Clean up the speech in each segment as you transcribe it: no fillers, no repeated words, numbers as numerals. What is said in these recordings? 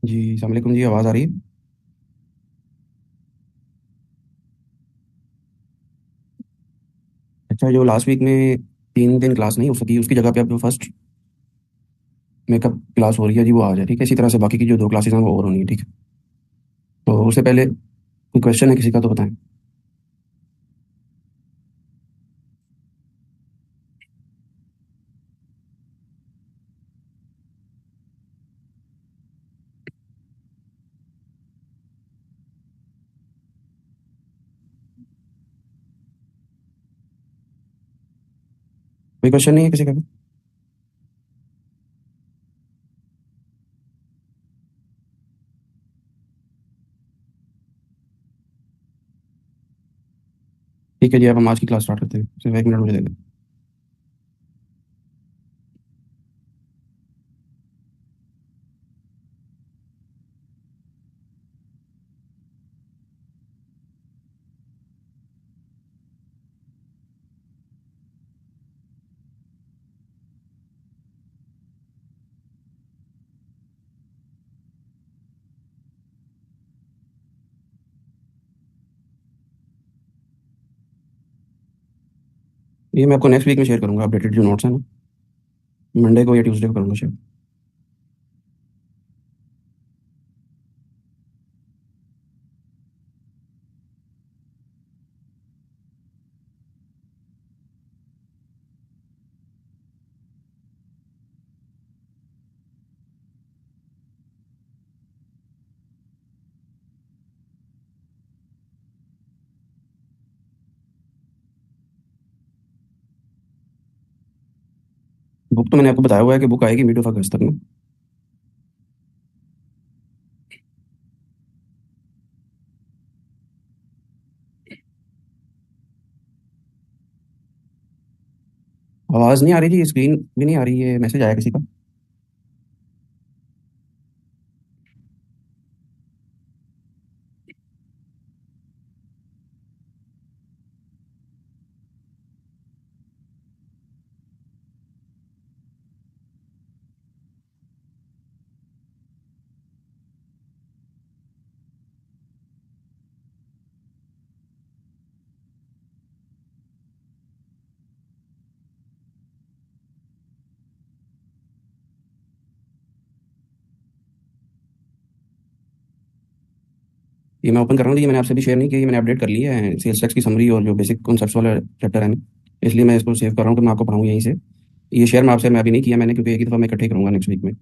जी अस्सलाम वालेकुम जी, आवाज़ आ रही है? अच्छा, जो लास्ट वीक में 3 दिन क्लास नहीं हो सकी, उसकी जगह पे अब जो फर्स्ट मेकअप क्लास हो रही है जी, वो आ जाए। ठीक है, इसी तरह से बाकी की जो 2 क्लासेस हैं वो और होनी है। ठीक है, तो उससे पहले कोई क्वेश्चन है किसी का तो बताएं। कोई क्वेश्चन नहीं है किसी का भी? ठीक है जी, अब हम आज की क्लास स्टार्ट करते हैं। सिर्फ 1 मिनट मुझे दे दें। ये मैं आपको नेक्स्ट वीक में शेयर करूंगा, अपडेटेड जो नोट्स हैं ना। मंडे को या ट्यूसडे को करूंगा शेयर। बुक तो मैंने आपको बताया हुआ है कि बुक आएगी मिड ऑफ अगस्त तक में। आवाज़ नहीं आ रही जी, स्क्रीन भी नहीं आ रही है, मैसेज आया किसी का? ये मैं ओपन कर रहा हूँ जी, मैंने आपसे भी शेयर नहीं किया, ये मैंने अपडेट कर लिया है सेल्स टैक्स की समरी और जो बेसिक कॉन्सेप्ट्स वाला चैप्टर है ना। इसलिए मैं इसको सेव कर रहा हूँ कि मैं आपको पढ़ाऊँ यहीं से। ये शेयर मैं अभी नहीं किया मैंने, क्योंकि एक ही दफ़ा मैं इकट्ठे करूँगा नेक्स्ट वीक में।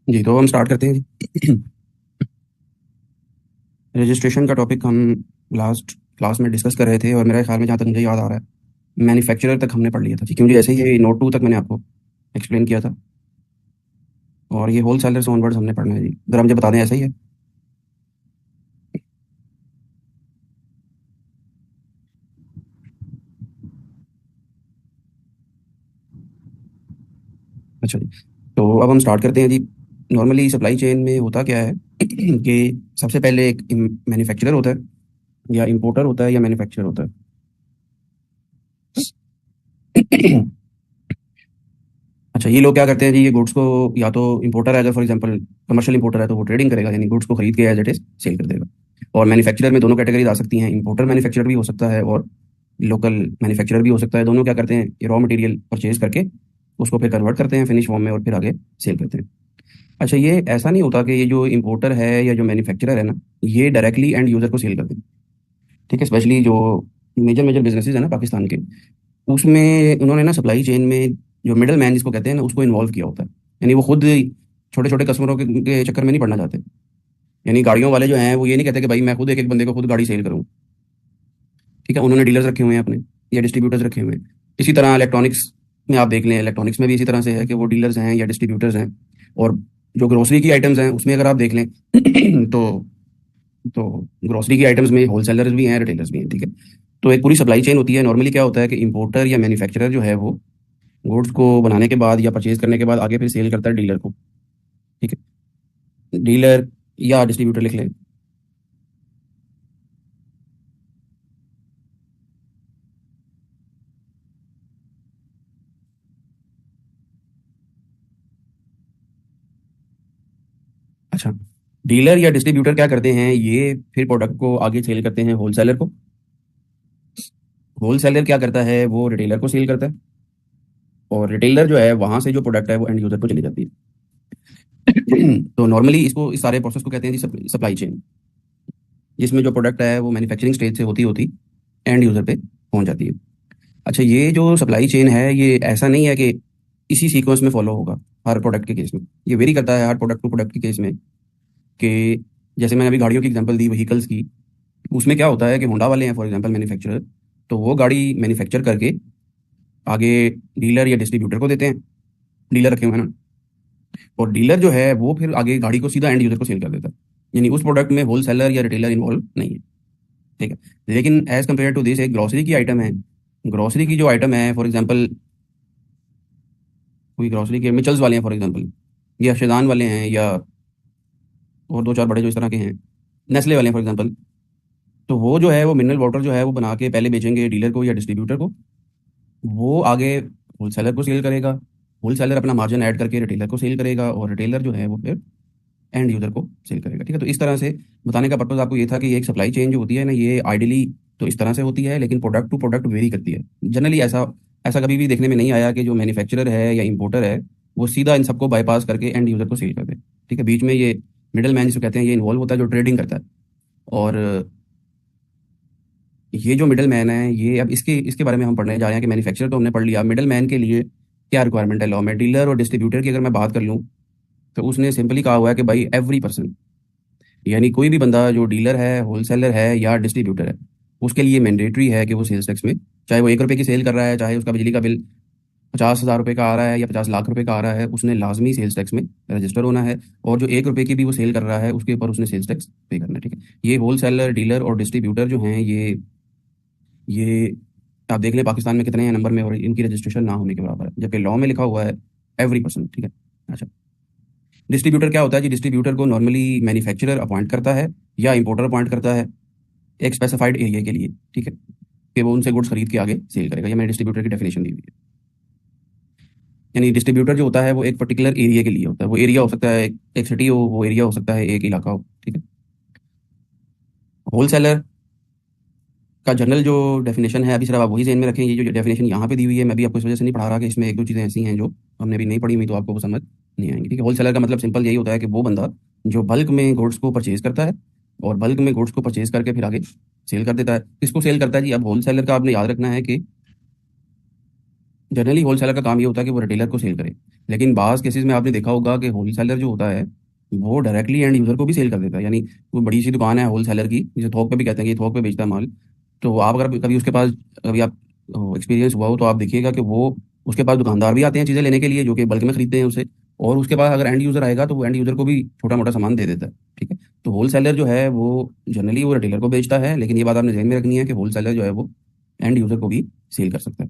जी, तो हम स्टार्ट करते हैं जी। रजिस्ट्रेशन का टॉपिक हम लास्ट क्लास में डिस्कस कर रहे थे, और मेरे ख्याल में जहाँ तक मुझे याद आ रहा है मैन्युफैक्चरर तक हमने पढ़ लिया था जी, क्योंकि ऐसे ही ये नोट 2 तक मैंने आपको एक्सप्लेन किया था। और ये होल सेलर से ऑनवर्ड्स हमने पढ़ना है जी, अगर आप मुझे बता दें ऐसा ही है। अच्छा जी, तो अब हम स्टार्ट करते हैं जी। नॉर्मली सप्लाई चेन में होता क्या है कि सबसे पहले एक मैन्युफैक्चरर होता है, या इंपोर्टर होता है, या मैन्युफैक्चरर होता है। अच्छा, ये लोग क्या करते हैं जी, ये गुड्स को या तो इंपोर्टर है, अगर फॉर एग्जांपल कमर्शियल इंपोर्टर है तो वो ट्रेडिंग करेगा, यानी गुड्स को खरीद के एज इट इज सेल कर देगा। और मैन्युफैक्चरर में दोनों कैटेगरीज आ सकती हैं, इंपोर्टर मैन्युफैक्चरर भी हो सकता है और लोकल मैन्युफैक्चरर भी हो सकता है। दोनों क्या करते हैं, रॉ मटेरियल परचेज करके उसको फिर कन्वर्ट करते हैं फिनिश फॉर्म में और फिर आगे सेल करते हैं। अच्छा, ये ऐसा नहीं होता कि ये जो इंपोर्टर है या जो मैन्युफैक्चरर है ना, ये डायरेक्टली एंड यूजर को सेल करते हैं। ठीक है, स्पेशली जो मेजर मेजर बिजनेसेस है ना पाकिस्तान के, उसमें उन्होंने ना सप्लाई चेन में जो मिडल मैन जिसको कहते हैं ना, उसको इन्वॉल्व किया होता है। यानी वो खुद छोटे छोटे कस्टमरों के चक्कर में नहीं पड़ना चाहते। यानी गाड़ियों वाले जो हैं वो ये नहीं कहते कि भाई मैं खुद एक एक बंदे को खुद गाड़ी सेल करूँ। ठीक है, उन्होंने डीलर्स रखे हुए हैं अपने, या डिस्ट्रीब्यूटर्स रखे हुए हैं। इसी तरह इलेक्ट्रॉनिक्स में आप देख लें, इलेक्ट्रॉनिक्स में भी इसी तरह से है कि वो डीलर्स हैं या डिस्ट्रीब्यूटर्स हैं। और जो ग्रोसरी की आइटम्स हैं उसमें अगर आप देख लें तो तो ग्रोसरी की आइटम्स में होलसेलर्स भी हैं, रिटेलर्स भी हैं। ठीक है, तो एक पूरी सप्लाई चेन होती है। नॉर्मली क्या होता है कि इंपोर्टर या मैन्युफैक्चरर जो है वो गुड्स को बनाने के बाद या परचेज करने के बाद आगे फिर सेल करता है डीलर को। ठीक है, डीलर या डिस्ट्रीब्यूटर लिख लें। अच्छा, डीलर या डिस्ट्रीब्यूटर क्या करते हैं, ये फिर प्रोडक्ट को आगे सेल करते हैं होलसेलर को। होलसेलर क्या करता है, वो रिटेलर को सेल करता है। और रिटेलर जो है वहां से जो प्रोडक्ट है वो एंड यूजर को चली जाती है। तो नॉर्मली इसको, इस सारे प्रोसेस को कहते हैं जी सप्लाई चेन, जिसमें जो प्रोडक्ट है वो मैन्युफैक्चरिंग स्टेज से होती होती एंड यूजर पे पहुंच जाती है। अच्छा, ये जो सप्लाई चेन है ये ऐसा नहीं है कि इसी सीक्वेंस में फॉलो होगा हर प्रोडक्ट के केस में। ये वेरी करता है हर प्रोडक्ट टू प्रोडक्ट के केस में। कि जैसे मैंने अभी गाड़ियों की एग्जांपल दी, व्हीकल्स की, उसमें क्या होता है कि होंडा वाले हैं फॉर एग्जांपल मैन्युफैक्चरर, तो वो गाड़ी मैन्युफैक्चर करके आगे डीलर या डिस्ट्रीब्यूटर को देते हैं। डीलर रखे हुए हैं ना, और डीलर जो है वो फिर आगे गाड़ी को सीधा एंड यूजर को सेल कर देता है। यानी उस प्रोडक्ट में होल सेलर या रिटेलर इन्वॉल्व नहीं है। ठीक है, लेकिन एज कम्पेयर टू दिस एक ग्रोसरी की आइटम है। ग्रोसरी की जो आइटम है, फॉर एग्जांपल कोई ग्रोसरी के मिचल्स वाले हैं फॉर एग्जांपल, या शेजान वाले हैं, या और दो चार बड़े जो इस तरह के हैं, नेस्ले वाले हैं फॉर एग्जांपल। तो वो जो है वो मिनरल वाटर जो है वो बना के पहले बेचेंगे डीलर को या डिस्ट्रीब्यूटर को। वो आगे होलसेलर को सेल करेगा। होलसेलर अपना मार्जिन ऐड करके रिटेलर को सेल करेगा, और रिटेलर जो है वो फिर एंड यूजर को सेल करेगा। ठीक है, तो इस तरह से बताने का पर्पज आपको ये था कि ये एक सप्लाई चेन जो होती है ना, ये आइडियली तो इस तरह से होती है, लेकिन प्रोडक्ट टू प्रोडक्ट वेरी करती है। जनरली ऐसा ऐसा कभी भी देखने में नहीं आया कि जो मैन्युफैक्चरर है या इंपोर्टर है वो सीधा इन सबको बाईपास करके एंड यूजर को सेल कर दे। ठीक है, बीच में ये मिडल मैन जिसको कहते हैं ये इन्वॉल्व होता है, जो ट्रेडिंग करता है। और ये जो मिडल मैन है, ये अब इसके इसके बारे में हम पढ़ने जा रहे हैं कि मैन्युफैक्चरर तो हमने पढ़ लिया, मिडल मैन के लिए क्या रिक्वायरमेंट है लॉ में। डीलर और डिस्ट्रीब्यूटर की अगर मैं बात कर लूँ, तो उसने सिंपली कहा हुआ है कि भाई एवरी पर्सन, यानी कोई भी बंदा जो डीलर है, होलसेलर है या डिस्ट्रीब्यूटर है, उसके लिए मैंडेटरी है कि वो सेल्स टैक्स में, चाहे वो 1 रुपए की सेल कर रहा है, चाहे उसका बिजली का बिल 50,000 रुपये का आ रहा है या 50 लाख रुपए का आ रहा है, उसने लाजमी सेल्स टैक्स में रजिस्टर होना है। और जो 1 रुपए की भी वो सेल कर रहा है उसके ऊपर उसने सेल्स टैक्स पे करना है। ठीक है, ये होलसेलर, डीलर और डिस्ट्रीब्यूटर जो हैं, ये आप देख लें पाकिस्तान में कितने हैं नंबर में, और इनकी रजिस्ट्रेशन ना होने के बराबर है, जबकि लॉ में लिखा हुआ है एवरी पर्सन। ठीक है। अच्छा, डिस्ट्रीब्यूटर क्या होता है जी, डिस्ट्रीब्यूटर को नॉर्मली मैन्युफैक्चरर अपॉइंट करता है या इंपोर्टर अपॉइंट करता है एक स्पेसिफाइड एरिया के लिए। ठीक है, कि वो उनसे गुड्स खरीद के आगे सेल करेगा। ये मैंने डिस्ट्रीब्यूटर की डेफिनेशन दी हुई है। यानी डिस्ट्रीब्यूटर जो होता है वो एक पर्टिकुलर एरिया के लिए होता है। वो एरिया हो सकता है एक सिटी हो, वो एरिया हो सकता है एक इलाका हो। ठीक है, होलसेलर का जनरल जो डेफिनेशन है, अभी सिर्फ आप वही ज़हन में रखें। ये जो डेफिनेशन यहाँ पे दी हुई है, मैं भी आपको इस वजह से नहीं पढ़ा रहा कि इसमें एक दो चीज़ें ऐसी हैं जो हमने भी नहीं पढ़ी हुई, तो आपको वो समझ नहीं आएंगी। ठीक है, होलसेलर का मतलब सिंपल यही होता है कि वो बंदा जो बल्क में गुड्स को परचेज करता है, और बल्क में गुड्स को परचेज करके फिर आगे सेल कर देता है। किसको सेल करता है जी, अब होलसेलर का आपने याद रखना है कि जनरली होलसेलर का काम ये होता है कि वो रिटेलर को सेल करे। लेकिन बाज़ केसेस में आपने देखा होगा कि होलसेलर जो होता है वो डायरेक्टली एंड यूज़र को भी सेल कर देता है। यानी कोई बड़ी सी दुकान है होलसेलर की, जिसे थोक पे भी कहते हैं कि ये थोक पे बेचता है माल। तो आप अगर कभी उसके पास, कभी आप एक्सपीरियंस हुआ हो तो आप देखिएगा कि वो, उसके पास दुकानदार भी आते हैं चीज़ें लेने के लिए जो कि बल्क में खरीदते हैं उसे। और उसके पास अगर एंड यूज़र आएगा तो वो एंड यूज़र को भी छोटा मोटा सामान दे देता है। ठीक है, तो होलसेलर जो है वो जनरली वो रिटेलर को बेचता है, लेकिन ये बात आपने ध्यान में रखनी है कि होलसेलर जो है वो एंड यूज़र को भी सेल कर सकता है।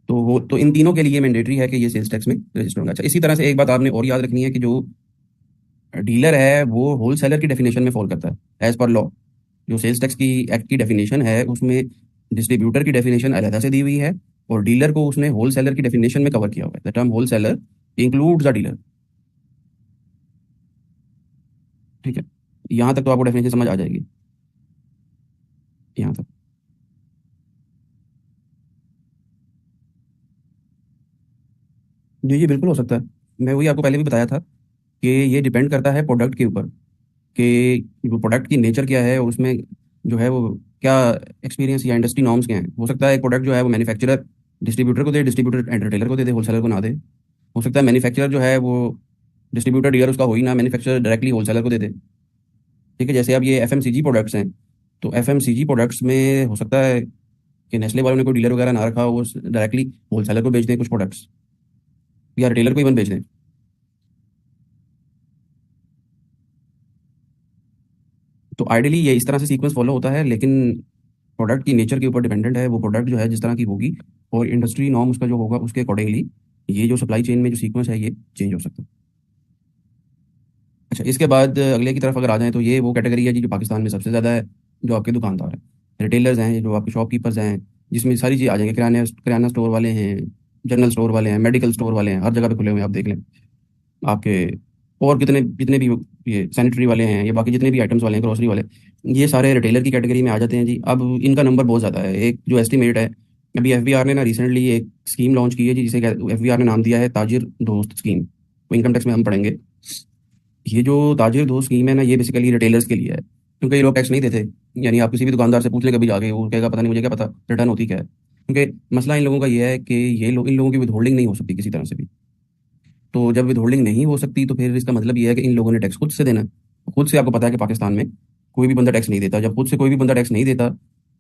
तो वो तो इन तीनों के लिए मैंडेटरी है कि ये सेल्स टैक्स में रजिस्टर होगा। अच्छा, इसी तरह से एक बात आपने और याद रखनी है कि जो डीलर है वो होलसेलर की डेफिनेशन में फॉल करता है एज पर लॉ। जो सेल्स टैक्स की एक्ट की डेफिनेशन है उसमें डिस्ट्रीब्यूटर की डेफिनेशन अलग से दी हुई है, और डीलर को उसने होलसेलर की डेफिनेशन में कवर किया हुआ है। The term wholesaler includes the dealer. ठीक है, यहाँ तक तो आपको डेफिनेशन समझ आ जाएगी, यहाँ तक। जी जी, बिल्कुल हो सकता है। मैं वही आपको पहले भी बताया था कि ये डिपेंड करता है प्रोडक्ट के ऊपर। कि जो प्रोडक्ट की नेचर क्या है, उसमें जो है वो क्या एक्सपीरियंस या इंडस्ट्री नॉर्म्स क्या हैं। हो सकता है एक प्रोडक्ट जो है वो मैन्युफैक्चरर डिस्ट्रीब्यूटर को दे, डिस्ट्रीब्यूटर एंड रिटेलर को दे होलसेलर को ना दे। हो सकता है मैन्युफैक्चरर जो है वो डिस्ट्रीब्यूटर डीलर उसका हो ही ना, मैन्युफैक्चरर डायरेक्टली होलसेलर को दे दे। ठीक है, जैसे अब ये एफएमसीजी प्रोडक्ट्स हैं, तो एफएमसीजी प्रोडक्ट्स में हो सकता है कि नेस्ले वालों ने कोई डीलर वगैरह ना रखा हो, वो डायरेक्टली होलसेलर को बेच दें कुछ प्रोडक्ट्स, या रिटेलर को इवन बेच दें। तो आइडियली ये इस तरह से सीक्वेंस फॉलो होता है, लेकिन प्रोडक्ट की नेचर के ऊपर डिपेंडेंट है। वो प्रोडक्ट जो है जिस तरह की होगी और इंडस्ट्री नॉर्म उसका जो होगा उसके अकॉर्डिंगली ये जो सप्लाई चेन में जो सीक्वेंस है ये चेंज हो सकता है। अच्छा, इसके बाद अगले की तरफ अगर आ जाएँ तो ये वो कैटेगरी है जी जो पाकिस्तान में सबसे ज़्यादा है, जो आपके दुकानदार हैं, रिटेलर्स हैं, जो आपके शॉपकीपर्स हैं, जिसमें सारी चीज़ आ जाएंगे। किराना किराना स्टोर वाले हैं, जनरल स्टोर वाले हैं, मेडिकल स्टोर वाले हैं, हर जगह पे खुले हुए हैं, आप देख लें। आपके और कितने जितने भी ये सैनिटरी वाले हैं, ये बाकी जितने भी आइटम्स वाले हैं, ग्रोसरी वाले, ये सारे रिटेलर की कैटेगरी में आ जाते हैं जी। अब इनका नंबर बहुत ज़्यादा है। एक जो एस्टिमेट है, अभी एफबीआर ने ना रिसेंटली एक स्कीम लॉन्च की है जी, जिसे एफबीआर ने नाम दिया है ताजिर दोस्त स्कीम। वो इनकम टैक्स में हम पढ़ेंगे। ये जो ताजिर दोस्त स्कीम है ना, ये बेसिकली रिटेलर्स के लिए है, क्योंकि ये लोग टैक्स नहीं देते। यानी आप किसी भी दुकानदार से पूछ लें कभी जाके, वो कहेगा पता नहीं, मुझे क्या पता रिटर्न होती क्या है। क्योंकि मसला इन लोगों का ये है कि ये लोग, इन लोगों की विदहोल्डिंग नहीं हो सकती किसी तरह से भी। तो जब विदहोल्डिंग नहीं हो सकती तो फिर इसका मतलब ये है कि इन लोगों ने टैक्स खुद से देना है। खुद से आपको पता है कि पाकिस्तान में कोई भी बंदा टैक्स नहीं देता। जब खुद से कोई भी बंदा टैक्स नहीं देता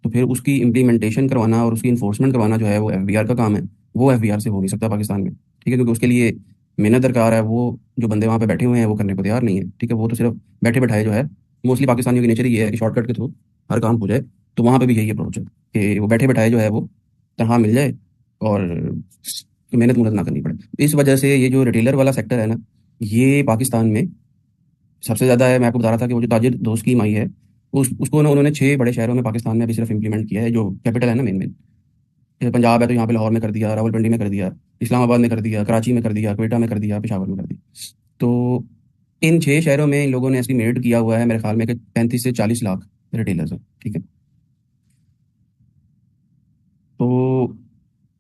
तो फिर उसकी इम्प्लीमेंटेशन करवाना और उसकी इन्फोर्समेंट करवाना जो है वो एफबीआर का काम है। वो एफबीआर से हो नहीं सकता पाकिस्तान में। ठीक है, क्योंकि उसके लिए मेहनत दरकार है। वो जो बंदे वहाँ पे बैठे हुए हैं वो करने को तैयार नहीं है। ठीक है, वो तो सिर्फ बैठे बैठाए जो है, मोस्टली पाकिस्तानियों की नेचर ये है कि शॉर्टकट के थ्रू हर काम हो जाए। तो वहाँ पे भी यही अप्रोच है कि वो बैठे बैठाए जो है वो तनख्वाह मिल जाए और मेहनत मुहनत ना करनी पड़े। इस वजह से ये जो रिटेलर वाला सेक्टर है ना, ये पाकिस्तान में सबसे ज़्यादा है। मैं आपको बता रहा था कि वो जो ताजिर दो स्कीम आई है, उसको ना उन्होंने 6 बड़े शहरों में पाकिस्तान में अभी सिर्फ इंप्लीमेंट किया है, जो कैपिटल है ना मेन मेन। जैसे पंजाब है तो यहाँ पे लाहौर में कर दिया, रावलपिंडी में कर दिया, इस्लामाबाद में कर दिया, कराची में कर दिया, क्वेटा में कर दिया, पेशावर में कर दिया। तो इन 6 शहरों में इन लोगों ने एस्टिमेट किया हुआ है मेरे ख्याल में कि 35 से 40 लाख रिटेलर्स हैं। ठीक है, तो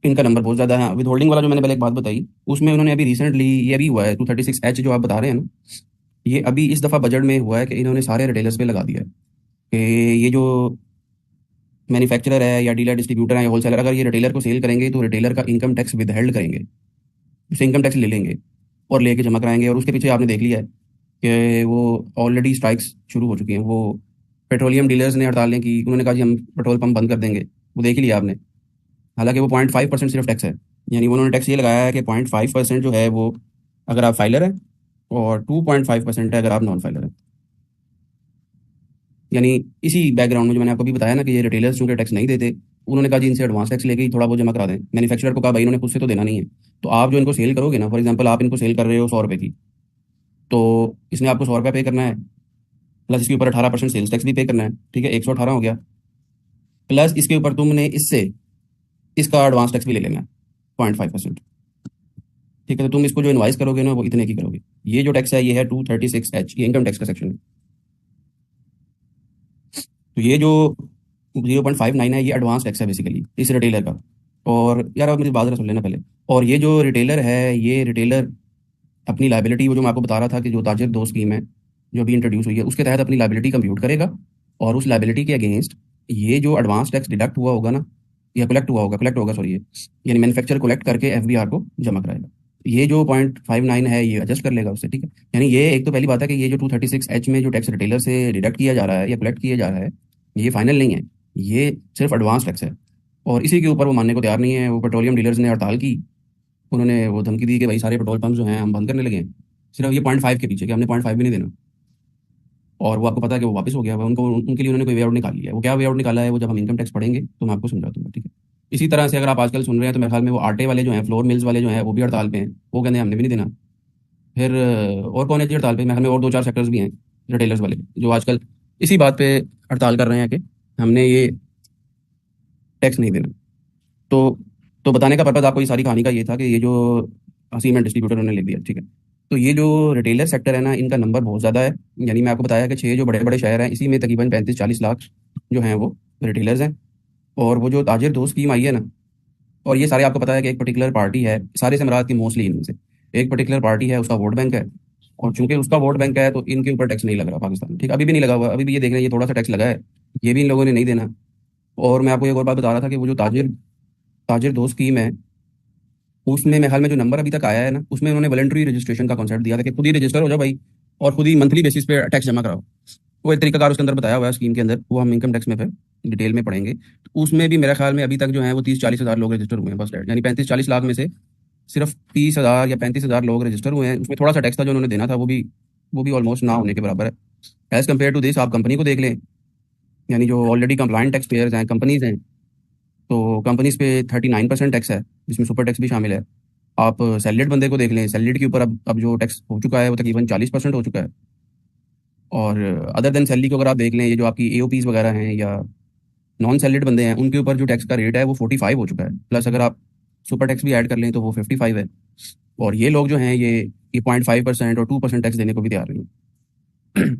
इनका नंबर बहुत ज़्यादा है। विद होल्डिंग वाला जो मैंने पहले एक बात बताई, उसमें उन्होंने अभी रिसेंटली, ये अभी हुआ है 236H जो आप बता रहे हैं ना, ये अभी इस दफ़ा बजट में हुआ है कि इन्होंने सारे रिटेलर्स पे लगा दिया है कि ये जो मैन्युफैक्चरर है या डीलर डिस्ट्रीब्यूटर है या होलसेलर, अगर ये रिटेलर को सेल करेंगे तो रिटेलर का इनकम टैक्स विदहेल्ड करेंगे। उससे इनकम टैक्स ले लेंगे और लेके जमा कराएंगे। और उसके पीछे आपने देख लिया है कि वो ऑलरेडी स्ट्राइक्स शुरू हो चुकी हैं। वो पेट्रोलियम डीलर्स ने हड़तालें की, उन्होंने कहा जी हम पेट्रोल पंप बंद कर देंगे। वो देख ही लिया आपने। हालांकि वो 0.5% सिर्फ टैक्स है। यानी उन्होंने टैक्स ये लगाया है कि 0.5% जो है वो अगर आप फाइलर हैं, और 2.5% है अगर आप नॉन फाइलर हैं। यानी इसी बैकग्राउंड में जो मैंने आपको भी बताया ना कि ये रिटेलर्स चूंकि टैक्स नहीं देते, उन्होंने कहा जी इनसे एडवांस टैक्स लेके ही थोड़ा बहुत जमा करा दें। मैन्युफैक्चरर को कहा भाई इन्होंने खुद से तो देना नहीं है। तो आप जो इनको सेल करोगे ना, फॉर एग्जांपल आप इनको सेल कर रहे हो 100 रुपये की, तो इसने आपको 100 रुपये पे करना है, प्लस इसके ऊपर 18% सेल्स टैक्स भी पे करना है। ठीक है, 118 हो गया। प्लस इसके ऊपर तुमने इससे इसका एडवांस टैक्स भी ले लेना है 0.5%। ठीक है, तो तुम इसको जो इनवाइस करोगे ना वो इतने की करोगे। ये जो टैक्स है ये है 236H, ये इनकम टैक्स का सेक्शन है। तो ये जो 0.59 है ये एडवांस टैक्स है बेसिकली इस रिटेलर का। और यार आप मेरी बात जरा सुन लेना पहले। और ये जो रिटेलर है, ये रिटेलर अपनी लाइबिलिटी, वो जो मैं आपको बता रहा था कि जो ताजिर दो स्कीम है जो अभी इंट्रोड्यूस हुई है, उसके तहत अपनी लाइबिलिटी कंप्यूट करेगा। और उस लाइबिलिटी के अगेंस्ट ये जो एडवांस टैक्स डिडक्ट हुआ होगा ना, या कलेक्ट होगा सॉरी, ये यानी मैन्युफैक्चर कलेक्ट करके एफबीआर को जमा कराएगा। ये जो 0.59 है ये एडजस्ट कर लेगा उससे। ठीक है, यानी ये एक तो पहली बात है कि ये जो 236H में जो टैक्स रिटेलर से डिडक्ट किया जा रहा है या कलेक्ट किया जा रहा है, ये फाइनल नहीं है, ये सिर्फ एडवांस टैक्स है। और इसी के ऊपर वो मानने को तैयार नहीं है। वो पेट्रोलियम डीलर्स ने हड़ताल की, उन्होंने वो धमकी दी कि भाई सारे पेट्रोल पंप जो हैं हम बंद करने लगे हैं, सिर्फ ये 0.5 के पीछे कि हमने 0.5 भी नहीं देना। और वो आपको पता है कि वो वापस हो गया है। उनको उनके लिए उन्होंने कोई वे आउट निकाल लिया है। वो क्या वे आउट निकाला है वो जब हम इनकम टैक्स पढ़ेंगे तो मैं आपको समझा दूंगा। ठीक है, इसी तरह से अगर आप आजकल सुन रहे हैं तो मेरे ख्याल में वो आटे वाले जो हैं, फ्लोर मिल्स वाले जो हैं, वो भी हड़ताल पे हैं। वो कहते हैं हमने भी नहीं देना। फिर और कौन है जी हड़ताल पे? मेरे ख्याल में और 2-4 सेक्टर्स भी हैं रिटेलर्स वाले जो आजकल इसी बात पे हड़ताल कर रहे हैं कि हमने ये टैक्स नहीं देना। तो तो बताने का पर्पज़ आपको ये सारी कहानी का ये था कि ये जो सीमेंट डिस्ट्रीब्यूटर उन्होंने लिख दिया। ठीक है, तो ये जो रिटेलर सेक्टर है ना, इनका नंबर बहुत ज़्यादा है। यानी मैं आपको बताया कि 6 जो बड़े बड़े शहर हैं, इसी में तकरीबन 35-40 लाख जो हैं वो रिटेलर्स हैं। और वो जो ताजिर दो स्कीम आई है ना, और ये सारे आपको पता है कि एक पर्टिकुलर पार्टी है, सारे से मुराद की मोस्टली इनमें से एक पर्टिकुलर पार्टी है, उसका वोट बैंक है। और चूंकि उसका वोट बैंक है तो इनके ऊपर टैक्स नहीं लग रहा पाकिस्तान में, ठीक, अभी भी नहीं लगा हुआ, अभी भी ये देख रहे हैं ये थोड़ा सा टैक्स लगा है, ये भी इन लोगों ने नहीं देना। और मैं आपको एक और बात बता रहा था कि वो जो ताजिर ताजिर दो स्कीम है, उसमें मेरे ख्याल में जो नंबर अभी तक आया है ना, उसमें उन्होंने वॉलंटरी रजिस्ट्रेशन का कॉन्सेप्ट दिया था कि खुद ही रजिस्टर हो जाओ भाई, और खुद ही मंथली बेसिस पे टैक्स जमा कराओ। वो एक तरीकाकार उसके अंदर बताया हुआ है स्कीम के अंदर, वो हम इनकम टैक्स में फिर डिटेल में पढ़ेंगे। तो उसमें भी मेरे ख्याल में अभी तक जो है वो 30-40 हज़ार लोग रजिस्टर हुए हैं बस, यानी 35-40 लाख में से सिर्फ 30 हज़ार या 35 हज़ार लोग रजिस्टर हुए हैं। उसमें थोड़ा सा टैक्स था जो उन्होंने देना था, वो भी ऑलमोस्ट ना होने के बराबर है। एज कम्पेयर टू दिस आप कंपनी को देख लें, यानी जो ऑलरेडी कंप्लाइंट टैक्स पेयर्स हैं, कंपनीज हैं, तो कंपनीज पे 39% टैक्स है, जिसमें सुपर टैक्स भी शामिल है। आप सैलरीड बंदे को देख लें, सैलरीड के ऊपर अब जो टैक्स हो चुका है वो तकरीबन 40% हो चुका है। और अदर देन सैलरी को अगर आप देख लें, ये जो आपकी एओपीज वगैरह हैं या नॉन सैलरीड बंदे हैं, उनके ऊपर जो टैक्स का रेट है वो 45 हो चुका है, प्लस अगर आप सुपर टैक्स भी ऐड कर लें तो वो 55 है। और ये लोग जो हैं ये 0.5% और 2% टैक्स देने को भी तैयार नहीं है।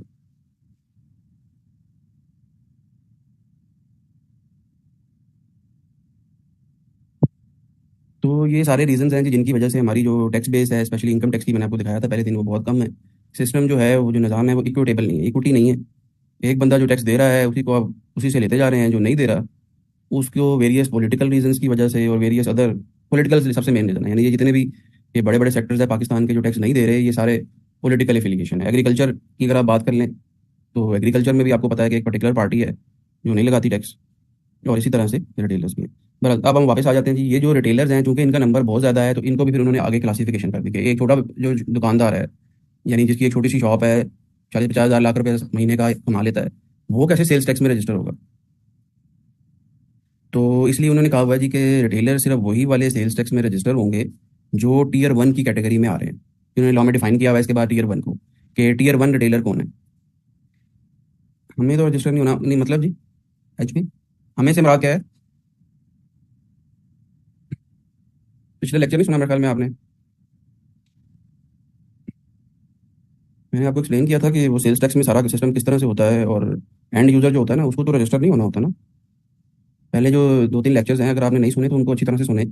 तो ये सारे रीजंस हैं कि जिनकी वजह से हमारी जो टैक्स बेस है, स्पेशली इनकम टैक्स की, मैंने आपको दिखाया था पहले दिन, वो बहुत कम है। सिस्टम जो है, वो जो निज़ाम है, वो इक्विटेबल नहीं है, इक्विटी नहीं है। एक बंदा जो टैक्स दे रहा है उसी को आप उसी से लेते जा रहे हैं, जो नहीं दे रहा उसको वेरियस पॉलिटिकल रीजंस की वजह से और वेरियस अदर पॉलिटिकल सबसे मेन रीजन है, यानी ये जितने भी ये बड़े बड़े सेक्टर्स है पाकिस्तान के जो टैक्स नहीं दे रहे, ये सारे पॉलिटिकल एफिलिएशन है। एग्रीकल्चर की अगर आप बात कर लें, तो एग्रीकल्चर में भी आपको पता है कि एक पर्टिकुलर पार्टी है जो नहीं लगाती टैक्स, और इसी तरह से रिटेलर्स भी हैं। बहरहाल अब हम वापस आ जाते हैं जी, ये जो रिटेलर्स हैं, चूंकि इनका नंबर बहुत ज़्यादा है, तो इनको भी फिर उन्होंने आगे क्लासिफिकेशन कर दी कि एक छोटा जो दुकानदार है, यानी जिसकी एक छोटी सी शॉप है, 40-50 हज़ार लाख रुपए महीने का कमा लेता है, वो कैसे सेल्स टैक्स में रजिस्टर होगा। तो इसलिए उन्होंने कहा हुआ है जी कि रिटेलर सिर्फ वही वाले सेल्स टैक्स में रजिस्टर होंगे जो टीयर 1 की कैटेगरी में आ रहे हैं। इन्होंने लॉ में डिफाइन किया हुआ है इसके बाद टीयर 1 को, कि टीयर 1 रिटेलर कौन है। हमें तो रजिस्टर नहीं होना, नहीं मतलब जी, एचपी हमें से मुराद क्या है? पिछले लेक्चर नहीं सुना मेरे ख्याल में आपने, मैंने आपको एक्सप्लेन किया था कि वो सेल्स टैक्स में सारा सिस्टम किस तरह से होता है, और एंड यूजर जो होता है ना, उसको तो रजिस्टर नहीं होना होता ना। पहले जो 2-3 लेक्चर्स हैं, अगर आपने नहीं सुने तो उनको अच्छी तरह से सुने,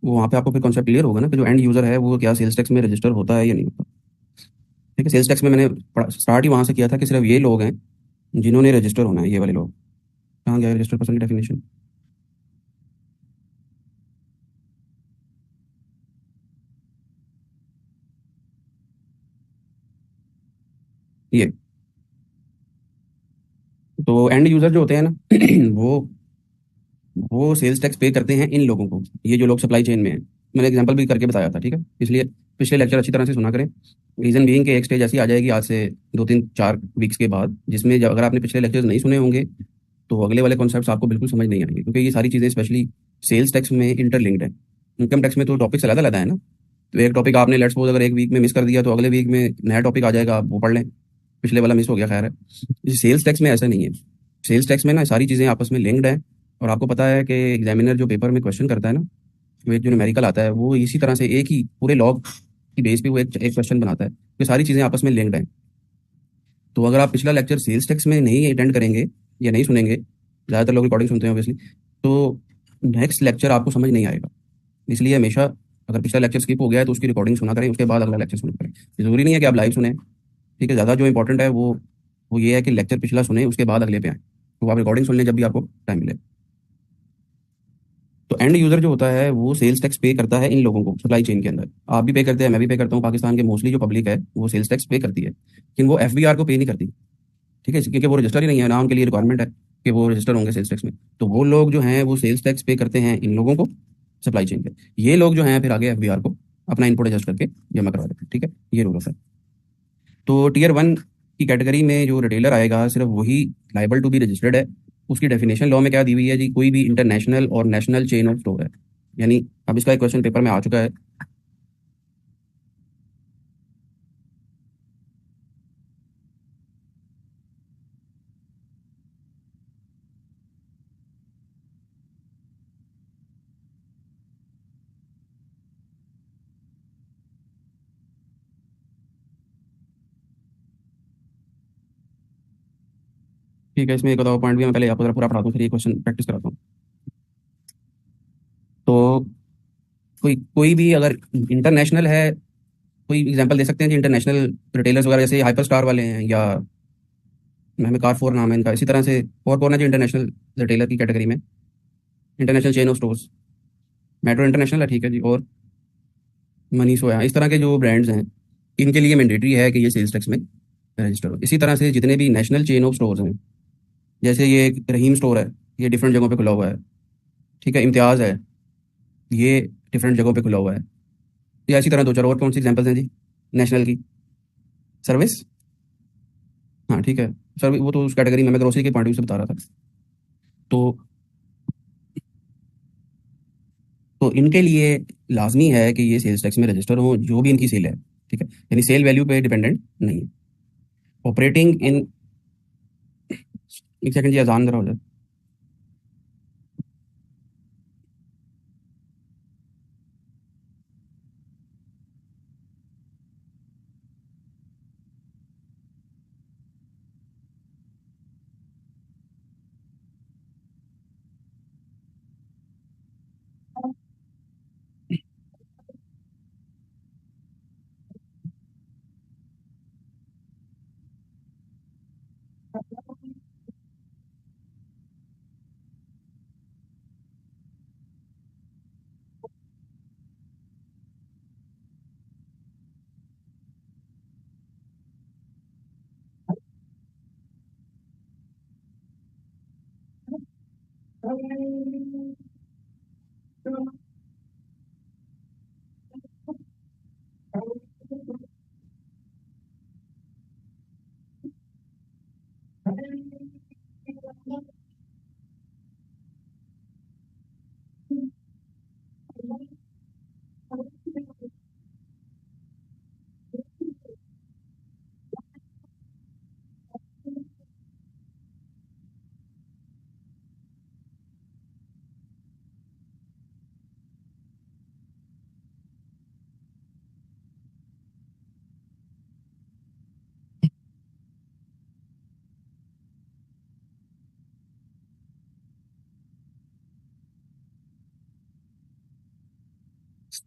वो वहाँ पे आपको फिर कॉन्सेप्ट क्लियर होगा ना कि जो एंड यूजर है वो क्या सेल्स टैक्स में रजिस्टर होता है या नहीं होता। ठीक है, सेल्स टैक्स में मैंने स्टार्ट ही वहाँ से किया था कि सिर्फ ये लोग हैं जिन्होंने रजिस्टर होना है, ये वाले लोग। कहाँ गया रजिस्टर पर्सन की डेफिनेशन? ये तो एंड यूजर जो होते हैं ना, वो वो सेल्स टैक्स पे करते हैं इन लोगों को, ये जो लोग सप्लाई चेन में हैं। मैंने एग्जांपल भी करके बताया था, ठीक है, इसलिए पिछले लेक्चर अच्छी तरह से सुना करें। रीजन बीइंग के एक स्टेज ऐसी आ जाएगी आज से 2-3-4 वीक्स के बाद, जिसमें अगर आपने पिछले लेक्चर्स नहीं सुने होंगे तो अगले वाले कॉन्सेप्ट्स आपको बिल्कुल समझ नहीं आएंगे, क्योंकि ये सारी चीज़ें स्पेशली सेल्स टैक्स में इंटरलिंक्ड है। इनकम टैक्स में तो टॉपिक्स अलग अलग है ना, तो एक टॉपिक आपने लेट्स सपोज अगर एक वीक में मिस कर दिया तो अगले वीक में नया टॉपिक आ जाएगा, आप वो पढ़ लें, पिछले वाला मिस हो गया, खैर है। सेल्स टैक्स में ऐसा नहीं है। सेल्स टैक्स में ना सारी चीज़ें आपस में लिंक्ड है। और आपको पता है कि एग्जामिनर जो पेपर में क्वेश्चन करता है ना, वो एक जो न्यूमेरिकल आता है, वो इसी तरह से एक ही पूरे लॉग की बेस पे वो एक क्वेश्चन बनाता है। ये सारी चीज़ें आपस में लिंक्ड हैं। तो अगर आप पिछला लेक्चर सेल्स टैक्स में नहीं अटेंड करेंगे या नहीं सुनेंगे, ज़्यादातर लोग रिकॉर्डिंग सुनते हैं ऑब्वियसली, तो नेक्स्ट लेक्चर आपको समझ नहीं आएगा। इसलिए हमेशा अगर पिछला लेक्चर स्किप हो गया है तो उसकी रिकॉर्डिंग सुना करें, उसके बाद अगला लेक्चर सुना करें। ज़रूरी नहीं है कि आप लाइव सुने, ठीक है, ज़्यादा जो इंपॉर्टेंट है वो ये है कि लेक्चर पिछला सुने उसके बाद अगले पे आए, तो आप रिकॉर्डिंग सुन लें जब भी आपको टाइम मिले। तो एंड यूजर जो होता है वो सेल्स टैक्स पे करता है इन लोगों को सप्लाई चेन के अंदर। आप भी पे करते हैं, मैं भी पे करता हूँ, पाकिस्तान के मोस्टली जो पब्लिक है वो सेल्स टैक्स पे करती है, लेकिन वो एफबीआर को पे नहीं करती। ठीक है, क्योंकि वो रजिस्टर ही नहीं है ना, उनके लिए रिक्वायरमेंट है कि वो रजिस्टर होंगे सेल्स टैक्स में। तो वो लोग जो हैं वो सेल्स टैक्स पे करते हैं इन लोगों को सप्लाई चेन पे। ये लोग जो हैं फिर आगे एफबीआर को अपना इनपुट एडजस्ट करके जमा करवा देते हैं। ठीक है, ये रूल है। तो टीयर 1 की कैटेगरी में जो रिटेलर आएगा सिर्फ वही लाइबल टू बी रजिस्टर्ड है। उसकी डेफिनेशन लॉ में क्या दी हुई है जी, कोई भी इंटरनेशनल और नेशनल चेन ऑफ स्टोर है। यानी अब इसका एक क्वेश्चन पेपर में आ चुका है। ठीक है, इसमें एक बताओ पॉइंट भी मैं पहले आपको जरा पूरा पढ़ाता हूँ, फिर ये क्वेश्चन प्रैक्टिस कराता हूँ। तो कोई कोई भी अगर इंटरनेशनल है कोई एग्जांपल दे सकते हैं जी इंटरनेशनल रिटेलर्स वगैरह जैसे हाइपर स्टार वाले हैं, या मैं कार4 नाम है इनका, इसी तरह से और कौन है जी इंटरनेशनल रिटेलर की कैटेगरी में, international chain of stores? Metro international है, ठीक है जी, और मनीषो है, इस तरह के जो ब्रांड्स हैं इनके लिए मैंडेटरी है कि ये सेल्स टैक्स में रजिस्टर हो। इसी तरह से जितने भी नेशनल चेन ऑफ स्टोर्स हैं, जैसे ये एक रहीम स्टोर है, ये डिफरेंट जगहों पे खुला हुआ है, ठीक है, इम्तियाज़ है, ये डिफरेंट जगहों पे खुला हुआ है, या इसी तरह दो चार और कौन सी एग्जांपल्स हैं जी नेशनल की? सर्विस, हाँ ठीक है, सर वो तो उस कैटेगरी में मैं ग्रोसरी के पॉइंट ऑफ व्यू से बता रहा था। तो इनके लिए लाजमी है कि ये सेल्स टैक्स में रजिस्टर हो जो भी इनकी सेल है, ठीक है, यानी सेल वैल्यू पे डिपेंडेंट नहीं है। ऑपरेटिंग इन, एक सेकंड जी, अजान जरा हो जाए।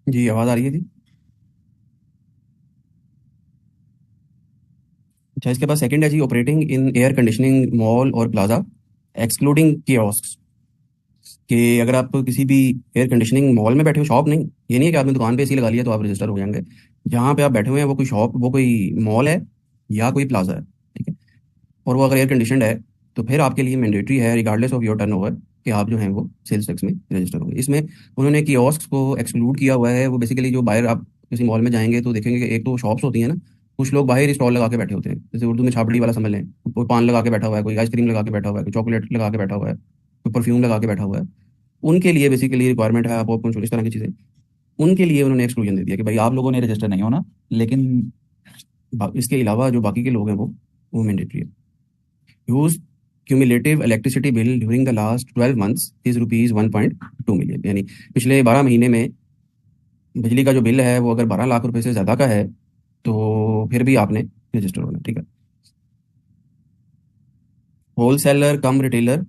जी आवाज़ आ रही है जी? अच्छा, इसके बाद सेकंड है जी, operating in air conditioning mall और प्लाजा एक्सक्लूडिंग कियोस्क। कि अगर आप किसी भी एयर कंडीशनिंग मॉल में बैठे हो, शॉप नहीं, ये नहीं है कि आपने दुकान पे एसी लगा लिया तो आप रजिस्टर हो जाएंगे। जहाँ पे आप बैठे हुए हैं वो कोई शॉप, वो कोई मॉल है या कोई प्लाजा है, ठीक है, और वो अगर एयर कंडीशनड है तो फिर आपके लिए मैंडेटरी है रिगार्डलेस ऑफ योर टर्नओवर कि आप जो हैं वो सेल्स टैक्स में रजिस्टर होंगे। इसमें उन्होंने कियोस्क को एक्सक्लूड किया हुआ है। वो बेसिकली जो बाहर आप किसी मॉल में जाएंगे तो देखेंगे कि एक तो शॉप्स होती है ना, कुछ लोग बाहर स्टॉल लगा के बैठे होते हैं, जैसे उर्दू में छाबड़ी वाला समझ लें, कोई पान लगा के बैठा हुआ है, कोई आइसक्रीम लगा के बैठा हुआ है, कोई चॉकलेट लगा के बैठा हुआ है, कोई परफ्यूम लगा के बैठा हुआ है। उनके लिए बेसिकली रिक्वायरमेंट है, आप ओपन इस तरह की चीज़ें, उनके लिए उन्होंने एक्सक्लूजन दे दिया कि भाई आप लोगों ने रजिस्टर नहीं होना, लेकिन इसके अलावा जो बाकी के लोग हैं वो मैंडेटरी है। Use cumulative electricity bill during the last 12 months is ₹1.2 million, यानी पिछले 12 महीने में बिजली का जो बिल है वो अगर 12 लाख रुपए से ज़्यादा का है तो फिर भी आपने रजिस्टर होना, ठीक है। Wholesaler cum retailer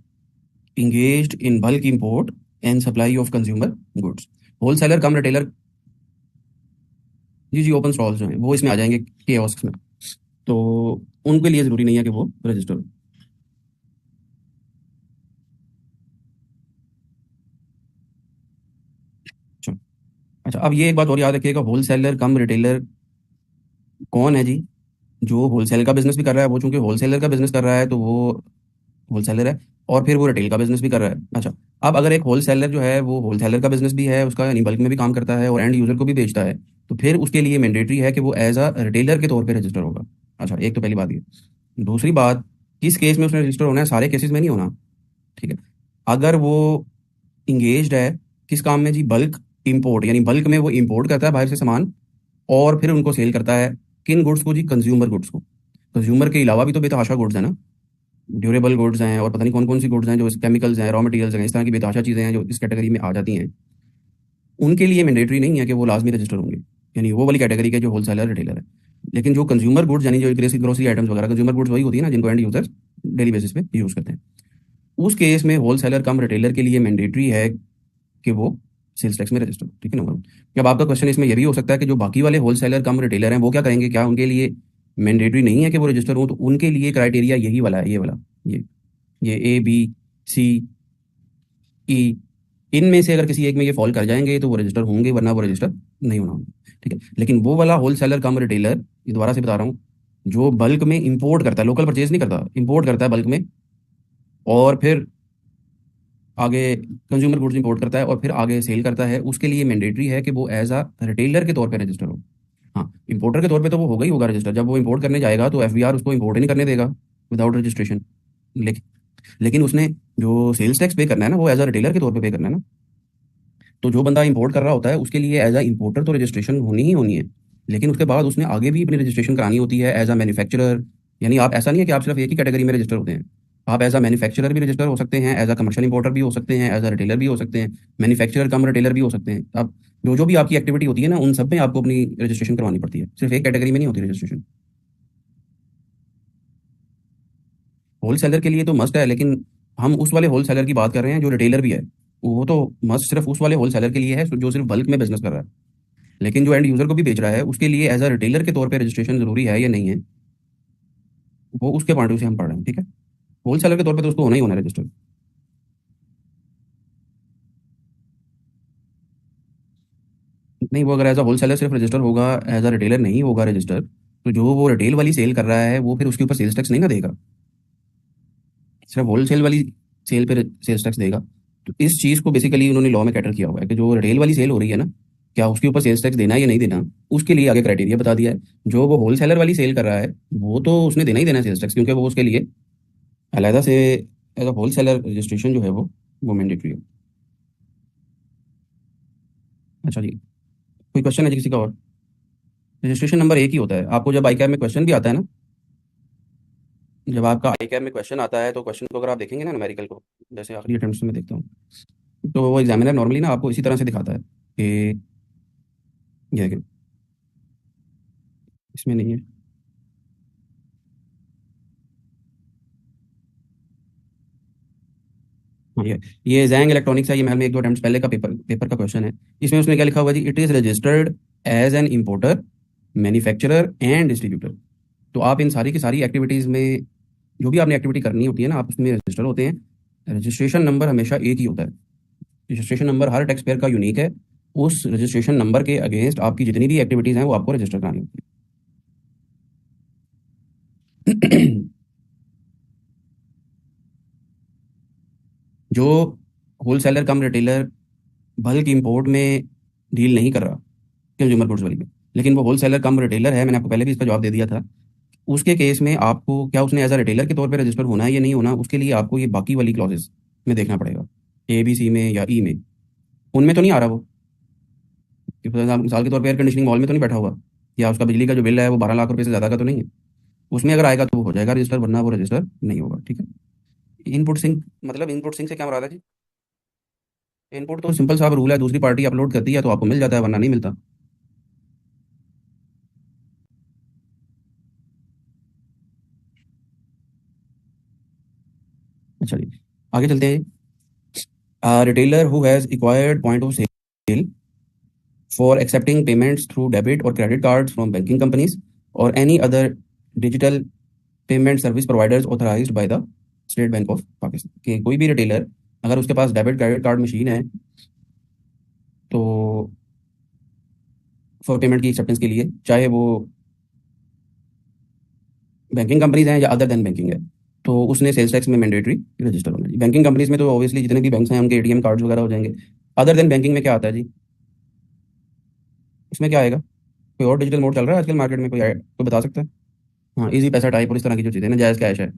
engaged in bulk import and supply of consumer goods. Wholesaler cum retailer, जी जी, ओपन स्टॉल्स जो हैं वो इसमें आ जाएंगे कियोस्क में, तो उनके लिए ज़रूरी नहीं है कि वो रजिस्टर हो। अच्छा, अच्छा, अब ये एक बात और याद रखिएगा, होलसेलर कम रिटेलर कौन है जी? जो होलसेल का बिजनेस भी कर रहा है, वो चूंकि होलसेलर का बिजनेस कर रहा है तो वो होलसेलर है, और फिर वो रिटेल का बिजनेस भी कर रहा है। अच्छा, अब अगर एक होलसेलर जो है वो होलसेलर का बिजनेस भी है उसका, यानी बल्क में भी काम करता है और एंड यूजर को भी बेचता है, तो फिर उसके लिए मैंडेटरी है कि वो एज अ रिटेलर के तौर पे रजिस्टर होगा। अच्छा, एक तो पहली बात ये। दूसरी बात, किस केस में उसने रजिस्टर होना है? सारे केसेस में नहीं होना, ठीक है। अगर वो इंगेज्ड है किस काम में जी? बल्क इंपोर्ट, यानी बल्क में वो इंपोर्ट करता है बाहर से सामान और फिर उनको सेल करता है। किन गुड्स को जी? कंज्यूमर गुड्स को। कंज्यूमर के अलावा भी तो बेतहाशा गुड्स है ना, ड्यूरेबल गुड्स हैं और पता नहीं कौन कौन सी गुड्स हैं जो केमिकल्स हैं, रॉ मटेरियल्स हैं, इस तरह की बेतहाशा चीज़ें हैं जो इस कैटेगरी में आ जाती हैं। उनके लिए मैंडेटरी नहीं है कि वो लाजमी रजिस्टर होंगे, यानी वो वाली कैटेगरी के जो होलसेलर रिटेलर है। लेकिन जो कंज्यूमर गुड्स, यानी जो ग्रोसरी आइटम्स वगैरह, कंज्यूमर गुड्स वही होती है ना जिनको एंड यूजर्स डेली बेसिस पे यूज़ करते हैं, उस केस में होलसेलर कम रिटेलर के लिए मैंडेटरी है कि वो सेल्स टैक्स में रजिस्टर, ठीक है नंबर वन। अब आपका क्वेश्चन इसमें ये भी हो सकता है कि जो बाकी वाले होलसेलर कम रिटेलर हैं वो क्या करेंगे, क्या उनके लिए मैंडेटरी नहीं है कि वो रजिस्टर हो? तो उनके लिए क्राइटेरिया यही वाला है, ये वाला, ये ये A B C E, इनमें से अगर किसी एक में ये फॉल कर जाएंगे तो वो रजिस्टर होंगे, वरना वो रजिस्टर नहीं होना होंगे, ठीक है। लेकिन वो वाला होलसेलर कम रिटेलर, ये दोबारा से बता रहा हूँ, जो बल्क में इंपोर्ट करता है, लोकल परचेज नहीं करता, इंपोर्ट करता है बल्क में, और फिर आगे कंज्यूमर गुड्स इंपोर्ट करता है और फिर आगे सेल करता है, उसके लिए मैंडेटरी है कि वो एज अ रिटेलर के तौर पे रजिस्टर हो। हाँ, इंपोर्टर के तौर पे तो वो होगा ही होगा रजिस्टर, जब वो इंपोर्ट करने जाएगा तो एफबीआर उसको इंपोर्ट ही नहीं करने देगा विदाउट रजिस्ट्रेशन। लेकिन लेकिन उसने जो सेल्स टैक्स पे करना है ना, वो एज अ रिटेलर के तौर पे करना है ना। तो जो बंदा इंपोर्ट कर रहा होता है उसके लिए एज अ इंपोर्टर तो रजिस्ट्रेशन होनी ही होनी है, लेकिन उसके बाद उसने आगे भी अपनी रजिस्ट्रेशन करानी होती है एज अ मैन्युफैक्चरर। यानी आप, ऐसा नहीं है कि आप सिर्फ एक ही कैटेगरी में रजिस्टर होते हैं, आप एज अ मैन्युफैक्चरर भी रजिस्टर हो सकते हैं, एज अ कमर्शियल इंपोर्टर भी हो सकते हैं, एज अ रिटेलर भी हो सकते हैं, मैन्युफैक्चरर कम रिटेलर भी हो सकते हैं। अब जो जो भी आपकी एक्टिविटी होती है ना, उन सब में आपको अपनी रजिस्ट्रेशन करवानी पड़ती है, सिर्फ एक कैटेगरी में नहीं होती रजिस्ट्रेशन। होलसेलर के लिए तो मस्ट है, लेकिन हम उस वाले होलसेलर की बात कर रहे हैं जो रिटेलर भी है। वो तो मस्ट सिर्फ उस वाले होलसेलर के लिए है जो सिर्फ बल्क में बिजनेस कर रहा है। लेकिन जो एंड यूजर को भी बेच रहा है उसके लिए एज अ रिटेलर के तौर पे रजिस्ट्रेशन जरूरी है या नहीं है, वो उसके पॉइंट ऑफ व्यू से हम पढ़ रहे हैं, ठीक है। होलसेलर के तौर पे तो उसको होना ही होना है रजिस्टर। नहीं, वो अगर एज अ होलसेलर सिर्फ रजिस्टर होगा, एज अ रिटेलर नहीं होगा रजिस्टर, तो जो वो रिटेल वाली सेल कर रहा है वो फिर उसके ऊपर सेल्स टैक्स नहीं ना देगा, सिर्फ होलसेल वाली सेल पे सेल्स टैक्स देगा। तो इस चीज़ को बेसिकली उन्होंने लॉ में कैटर किया हुआ है कि जो रिटेल वाली सेल हो रही है ना, क्या उसके ऊपर सेल्स टैक्स देना है या नहीं देना, उसके लिए आगे क्राइटेरिया बता दिया है। जो वो होलसेलर वाली सेल कर रहा है वो तो उसने देना ही देना है सेल्स टैक्स, क्योंकि वो उसके लिए अलहदा से एज अ होलसेलर रजिस्ट्रेशन जो है वो मैंडेटरी है। अच्छा जी, कोई क्वेश्चन है जी किसी का और? रजिस्ट्रेशन नंबर एक ही होता है। आपको जब आई कैब में क्वेश्चन भी आता है ना, जब आपका आई कैब में क्वेश्चन आता है तो क्वेश्चन को अगर आप देखेंगे ना न्यूमेरिकल को, जैसे आखिरी अटेम्प्ट में देखता हूँ, तो वो एग्जामिनर नॉर्मली ना आपको इसी तरह से दिखाता है कि ये है कि इसमें नहीं है। हाँ, ये जैंग इलेक्ट्रॉनिक्स है, ये महल में एक दो अटेम्प्ट पहले का पेपर पेपर का क्वेश्चन है। इसमें उसने क्या लिखा हुआ जी, it is registered as an importer, manufacturer and distributor. तो आप इन सारी की सारी एक्टिविटीज़ में जो भी आपने एक्टिविटी करनी होती है ना, आप उसमें रजिस्टर होते हैं। रजिस्ट्रेशन नंबर हमेशा एक ही होता है, रजिस्ट्रेशन नंबर हर टैक्स पेयर का यूनिक है। उस रजिस्ट्रेशन नंबर के अगेंस्ट आपकी जितनी भी एक्टिविटीज़ हैं वो आपको रजिस्टर करानी होती है। जो wholesaler cum retailer bulk import में डील नहीं कर रहा कंज्यूमर गुड्स वाली में, लेकिन वो होलसेलर कम रिटेलर है, मैंने आपको पहले भी इसका जवाब दे दिया था, उसके केस में आपको क्या उसने एज अ रिटेलर के तौर पे रजिस्टर होना है या नहीं होना, उसके लिए आपको ये बाकी वाली क्लॉजेस में देखना पड़ेगा, ABC में या ई में। उनमें तो नहीं आ रहा वो कि फॉर एग्जाम्पल मिसाल के तौर पे एयर कंडीशनिंग मॉल में तो नहीं बैठा हुआ, या उसका बिजली का जो बिल है वो 12 लाख रुपए से ज़्यादा का तो नहीं है। उसमें अगर आएगा तो वो हो जाएगा रजिस्टर, वरना वो रजिस्टर नहीं होगा, ठीक है। इनपुट सिंक, मतलब इनपुट सिंक से क्या मुराद है जी? इनपुट तो सिंपल सा रूल है, दूसरी पार्टी अपलोड करती है तो आपको मिल जाता है, वरना नहीं मिलता। अच्छा जी, आगे चलते हैं। Retailer who has acquired point of sale for accepting payments through debit or credit cards from banking companies or any other digital payment service providers authorized by the state bank of Pakistan के कोई भी retailer अगर उसके पास debit credit card machine है तो for payment की acceptance के लिए, चाहे वो बैंकिंग कंपनीज हैं या अदर देन बैंकिंग है, तो उसने सेल्स टैक्स में मैंडेटरी रजिस्टर होना चाहिए। बैंकिंग कंपनीज में तो ऑब्वियसली जितने भी बैंक्स हैं उनके ATM कार्ड्स वगैरह हो जाएंगे। अदर देन बैंकिंग में क्या आता है जी, इसमें क्या आएगा? कोई और डिजिटल मोड चल रहा है आजकल मार्केट में, कोई बता सकता है? हाँ, इजी पैसा टाइप और इस तरह की जो चीज़ें ना, जायज़ कैश है।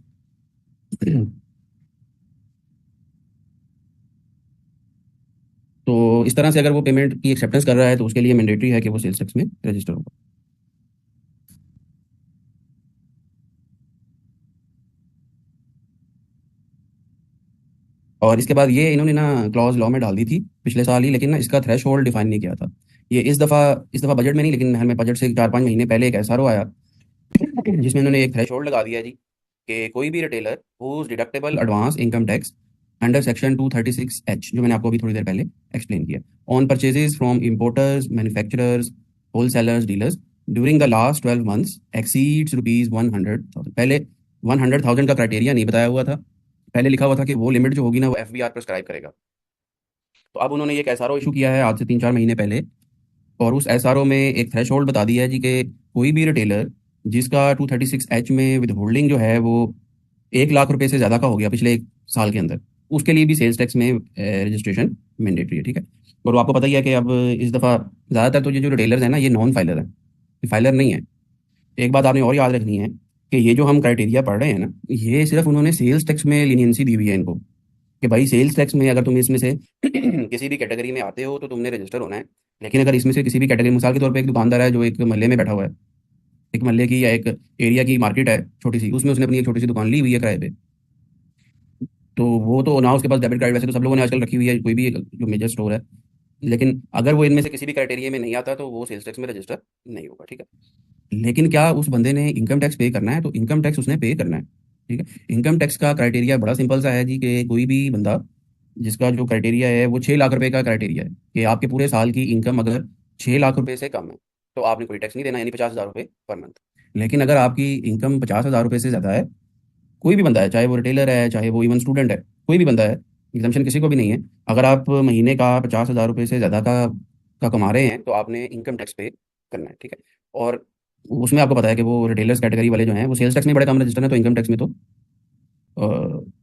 तो इस तरह से अगर वो पेमेंट की एक्सेप्टेंस कर रहा है तो उसके लिए मैंडेटरी है कि वो सेल्स टैक्स में रजिस्टर होगा। और इसके बाद ये इन्होंने ना क्लॉज लॉ में डाल दी थी पिछले साल ही, लेकिन ना इसका थ्रेश होल्ड डिफाइन नहीं किया था। ये इस दफ़ा बजट में नहीं, लेकिन हमें बजट से 4-5 महीने पहले एक SRO आया जिसमें इन्होंने एक थ्रेश होल्ड लगा दिया जी कि कोई भी retailer whose deductible advance income tax under section 236H, जो मैंने आपको अभी थोड़ी देर पहले एक्सप्लेन किया, on purchases from importers, manufacturers, wholesalers, dealers during the last 12 months exceeds ₹100,000। पहले 100,000 का क्राइटेरिया नहीं बताया हुआ था, पहले लिखा हुआ था कि वो लिमिट जो होगी ना वो FBR प्रिस्क्राइब करेगा। तो अब उन्होंने एक SRO इशू किया है आज से 3-4 महीने पहले, और उस SRO में एक थ्रेश होल्ड बता दिया है जी कि कोई भी रिटेलर जिसका 236H में विद होल्डिंग जो है वो 1 लाख रुपए से ज़्यादा का हो गया पिछले 1 साल के अंदर, उसके लिए भी सेल्स टैक्स में रजिस्ट्रेशन मैंडेटरी है, ठीक है। और आपको पता ही है कि अब इस दफ़ा ज़्यादातर तो ये जो रिटेलर्स हैं ना, ये नॉन फाइलर हैं, ये फाइलर नहीं है। एक बात आपने और याद रखनी है कि ये जो हम क्राइटेरिया पढ़ रहे हैं ना, ये सिर्फ उन्होंने सेल्स टैक्स में लीनियंसी दी हुई है इनको, कि भाई सेल्स टैक्स में अगर तुम इसमें से किसी भी कैटेगरी में आते हो तो तुमने रजिस्टर होना है। लेकिन अगर इसमें से किसी भी कैटेगरी, मिसाल के तौर पे एक दुकानदार है जो एक मोहल्ले में बैठा हुआ है, एक मोहल्ले की या एक एरिया की मार्केट है छोटी सी, उसमें उसने अपनी एक छोटी सी दुकान ली हुई है किराए पे, तो वो तो ना उसके पास डेबिट कार्ड, वैसे तो सब लोगों ने आजकल रखी हुई है, कोई भी एक जो मेजर स्टोर है, लेकिन अगर वो इनमें से किसी भी क्राइटेरिया में नहीं आता तो वो सेल्स टैक्स में रजिस्टर नहीं होगा, ठीक है। लेकिन क्या उस बंदे ने इनकम टैक्स पे करना है? तो इनकम टैक्स उसने पे करना है, ठीक है। इनकम टैक्स का क्राइटेरिया बड़ा सिंपल सा है जी, कि कोई भी बंदा जिसका जो क्राइटेरिया है वो 6 लाख रुपए का क्राइटेरिया है, कि आपके पूरे साल की इनकम अगर 6 लाख रुपए से कम है तो आपने कोई टैक्स नहीं देना, यानी 50,000 रुपये पर मंथ। लेकिन अगर आपकी इनकम 50,000 रुपये से ज़्यादा है, कोई भी बंदा है, चाहे वो रिटेलर है, चाहे वो इवन स्टूडेंट है, कोई भी बंदा है, एग्जामेशन किसी को भी नहीं है, अगर आप महीने का 50,000 रुपये से ज़्यादा का कमा रहे हैं तो आपने इनकम टैक्स पे करना है, ठीक है। और उसमें आपको पता है कि वो रिटेलर्स कैटेगरी वाले जो हैं वो सेल्स टैक्स में बड़े कम रजिस्टर हैं, तो इनकम टैक्स में तो अ,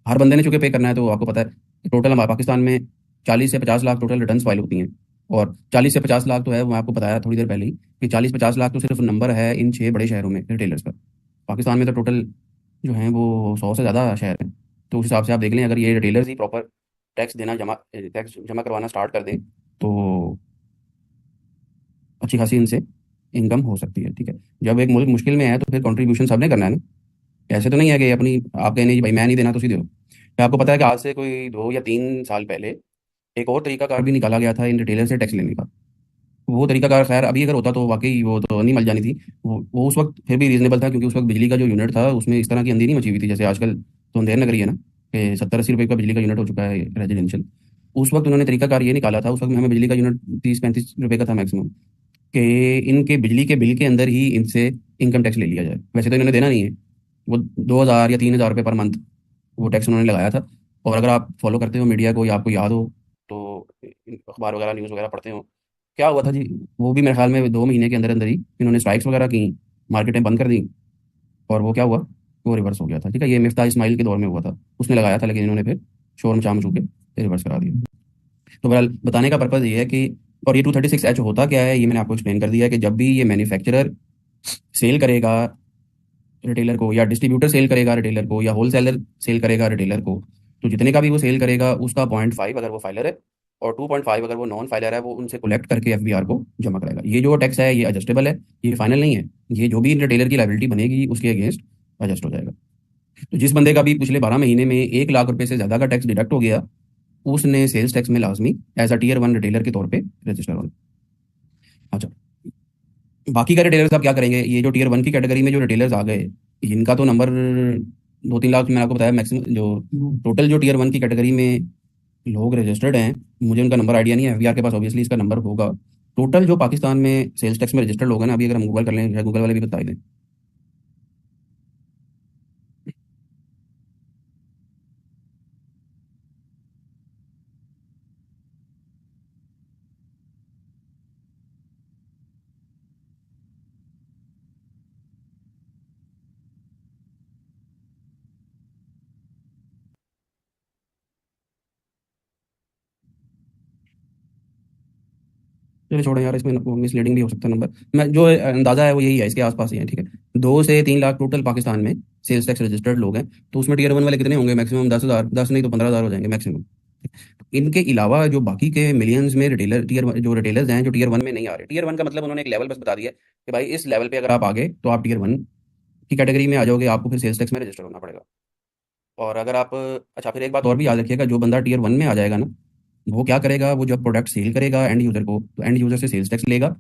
हर बंदे ने चूंकि पे करना है, तो आपको पता है टोटल हमारे पाकिस्तान में 40 से 50 लाख टोटल रिटर्न्स फाइल होती हैं। और 40 से 50 लाख तो है, वो मैं आपको बताया थोड़ी देर पहले ही, कि 40-50 लाख तो सिर्फ नंबर है इन 6 बड़े शहरों में रिटेलर्स का। पाकिस्तान में तो टोटल जो हैं वो 100 से ज़्यादा शहर हैं। तो उस हिसाब से आप देख लें, अगर ये रिटेलर्स ही प्रॉपर टैक्स जमा करवाना स्टार्ट कर दें तो अच्छी खासी इनसे इनकम हो सकती है, ठीक है। जब एक मुल्क मुश्किल में है तो फिर कंट्रीब्यूशन सबने करना है ना। ऐसे तो नहीं है कि अपनी आप कहने जी भाई मैं नहीं देना तो सी दे दो। क्या आपको पता है कि आज से कोई 2 या 3 साल पहले एक और तरीका कार भी निकाला गया था इन रिटेलर से टैक्स लेने का। वो तरीका कार खैर अभी अगर होता तो वाकई वो तो नहीं मल जानी थी। वो उस वक्त फिर भी रीजनेबल था, क्योंकि उस वक्त बिजली का जो यूनिट था उसमें इस तरह की अंधेरी मची हुई थी, जैसे आजकल तो अंधेर नगरी है ना, कि 70-80 रुपये का बिजली का यूनिट हो चुका है रेजिडेंशियल। उस वक्त उन्होंने तरीका कार ये निकाला था, उस वक्त में हमें बिजली का यूनिट 30-35 रुपये का था मैक्सिमम, कि इनके बिजली के बिल के अंदर ही इनसे इनकम टैक्स ले लिया जाए। वैसे तो इन्होंने देना नहीं है, वो 2,000 या 3,000 रुपये पर मंथ वो टैक्स उन्होंने लगाया था। और अगर आप फॉलो करते हो मीडिया को या आपको याद हो तो अखबार वगैरह न्यूज़ वगैरह पढ़ते हो, क्या हुआ था जी, वो भी मेरे ख्याल में 2 महीने के अंदर अंदर ही इन्होंने स्ट्राइक्स वगैरह की, मार्केटें बंद कर दी, और वो क्या हुआ, वो रिवर्स हो गया था, ठीक है। ये मिफ्ता इस्माइल के दौर में हुआ था, उसने लगाया था, लेकिन इन्होंने फिर शोर मचा मचू के रिवर्स करा दिया। तो बहरहाल बताने का पर्पज़ ये है कि, और ये 236H होता क्या है ये मैंने आपको एक्सप्लेन कर दिया है, कि जब भी ये मैन्युफैक्चरर सेल करेगा रिटेलर को, या डिस्ट्रीब्यूटर सेल करेगा रिटेलर को, या होलसेलर सेल करेगा रिटेलर को, तो जितने का भी वो सेल करेगा उसका 0.5 अगर वो फाइलर है और 2.5 अगर वो नॉन फाइलर है, वो उनसे कलेक्ट करके FBR को जमा कराएगा। ये जो टैक्स है ये एडजस्टेबल है, ये फाइनल नहीं है। ये जो भी रिटेलर की लाइबिलिटी बनेगी उसके अगेंस्ट एडजस्ट हो जाएगा। तो जिस बंदे का भी पिछले 12 महीने में 1 लाख रुपए से ज़्यादा का टैक्स डिडक्ट हो गया, उसने सेल्स टैक्स में लाजमी एज अ Tier 1 रिटेलर के तौर पे रजिस्टर होना। अच्छा, बाकी का रिटेलर्स आप क्या करेंगे? ये जो Tier 1 की कैटेगरी में जो रिटेलर्स आ गए, इनका तो नंबर 2-3 लाख मैंने आपको बताया मैक्सिमम, जो टोटल जो Tier 1 की कैटेगरी में लोग रजिस्टर्ड हैं, मुझे उनका नंबर आइडिया नहीं है, FBR के पास ऑब्वियसली इसका नंबर होगा। टोटल जो पाकिस्तान में सेल्स टैक्स में रजिस्टर्ड लोग हैं ना, अभी अगर हम गूगल कर लें, शायद गूगल वाले भी बता दें। चलिए छोड़ें यार, इसमें मिसलीडिंग भी हो सकता है नंबर, मैं जो अंदाज़ा है वो यही है, इसके आसपास ही है, ठीक है। 2 से 3 लाख टोटल पाकिस्तान में सेल्स टैक्स रजिस्टर्ड लोग हैं। तो उसमें Tier 1 वाले कितने होंगे? मैक्सिमम 10,000, 10 नहीं तो 15,000 हो जाएंगे मैक्सिमम। इनके अलावा जो बाकी के मिलियंस में रिटेलर जो रिटेलर्स हैं जो Tier 1 में नहीं आ रहे, Tier 1 का मतलब उन्होंने एक लेवल बस बता दिया कि भाई इस लेवल पे अगर आप आ गए तो आप Tier 1 की कैटेगरी में आ जाओगे, आपको फिर सेल्स टैक्स में रजिस्टर होना पड़ेगा। और अगर आप, अच्छा फिर एक बात और भी याद रखिएगा, जो बंदा Tier 1 में आ जाएगा ना, वो क्या करेगा, वो जब प्रोडक्ट सेल करेगा एंड यूजर को, तो एंड यूजर से सेल्स टैक्स लेगा।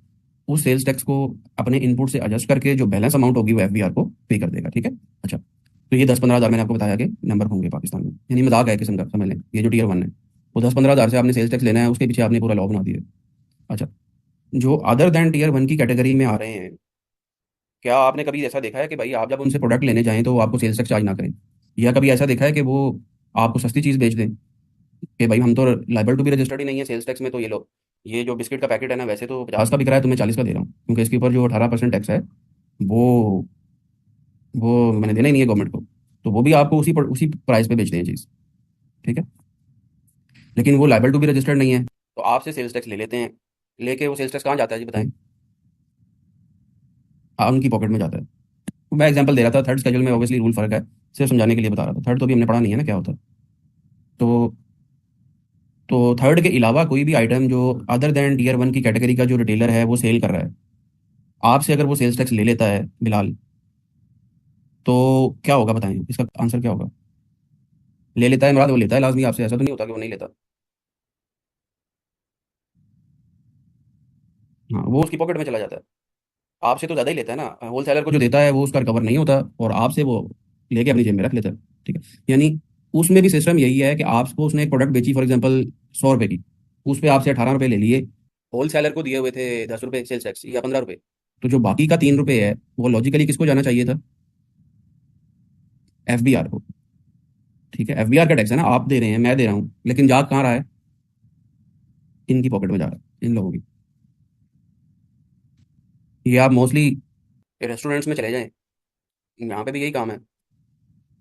उस सेल्स टैक्स को अपने इनपुट से एडजस्ट करके जो बैलेंस अमाउंट होगी वो FBR को पे कर देगा, ठीक है। अच्छा, तो ये 10-15 हज़ार मैंने आपको बताया कि नंबर होंगे पाकिस्तान में, यानी मजाक है किस्म का, समझ लें। ये जो टीयर 1 है, वो 10-15 हज़ार से आपने सेल्स टैक्स लेना है, उसके पीछे आपने पूरा लॉ बना दिया। अच्छा, जो अदर दैन टीयर 1 की कैटेगरी में आ रहे हैं, क्या आपने कभी ऐसा देखा है कि भाई आप जब उनसे प्रोडक्ट लेने जाएँ तो वो आपको सेल्स टैक्स चार्ज ना करें? या कभी ऐसा देखा है कि वो आपको सस्ती चीज़ बेच दें कि भाई हम तो लायबल टू बी रजिस्टर्ड ही नहीं है सेल्स टैक्स में, तो ये लो, ये जो बिस्किट का पैकेट है ना वैसे तो 50 का बिक रहा है, तो मैं 40 का दे रहा हूँ, क्योंकि इसके ऊपर जो 18% टैक्स है वो वो मैंने देना ही नहीं है गवर्नमेंट को। तो वो भी आपको उसी प्राइस पे बेच दें ये चीज़, ठीक है? लेकिन वो लायबल टू बी रजिस्टर्ड नहीं है, तो आपसे सेल्स टैक्स ले लेते हैं। लेके वो सेल्स टैक्स कहाँ जाता है जी बताएं? हाँ, उनकी पॉकेट में जाता है। तो मैं एग्जांपल दे रहा था, थर्ड स्केड्यूल में ऑब्वियसली रूल फर्क है, सिर्फ समझाने के लिए बता रहा था। थर्ड तो भी हमने पढ़ा नहीं है ना क्या होता है। तो थर्ड के अलावा कोई भी आइटम जो अदर देन टीयर 1 की कैटेगरी का जो रिटेलर है वो सेल कर रहा है, आपसे अगर वो सेल्स टैक्स ले लेता है बिलाल, तो क्या होगा बताएं? इसका आंसर क्या होगा? ले लेता है मुराद, वो लेता है लाजमी आपसे, ऐसा तो नहीं होता कि वो नहीं लेता। हाँ, वो उसकी पॉकेट में चला जाता है। आपसे तो ज़्यादा ही लेता है ना, होल सेलर को जो देता है वो उसका रिकवर नहीं होता, और आपसे वो लेके अपनी जेब में रख लेता है। ठीक है, यानी उसमें भी सिस्टम यही है कि आपको उसने एक प्रोडक्ट बेची फॉर एग्जांपल 100 रुपये की, उस पर आपसे 18 रुपये ले लिए, होल सेलर को दिए हुए थे 10 रुपये सेल्स टैक्स या 15 रुपये, तो जो बाकी का 3 रुपये है वो लॉजिकली किसको जाना चाहिए था? FBR को। ठीक है, FBR का टैक्स है ना, आप दे रहे हैं मैं दे रहा हूँ, लेकिन जा कहाँ रहा है? इनकी पॉकेट में जा रहा है, इन लोगों की। ये आप मोस्टली रेस्टोरेंट्स में चले जाएं, यहाँ पे भी यही काम है।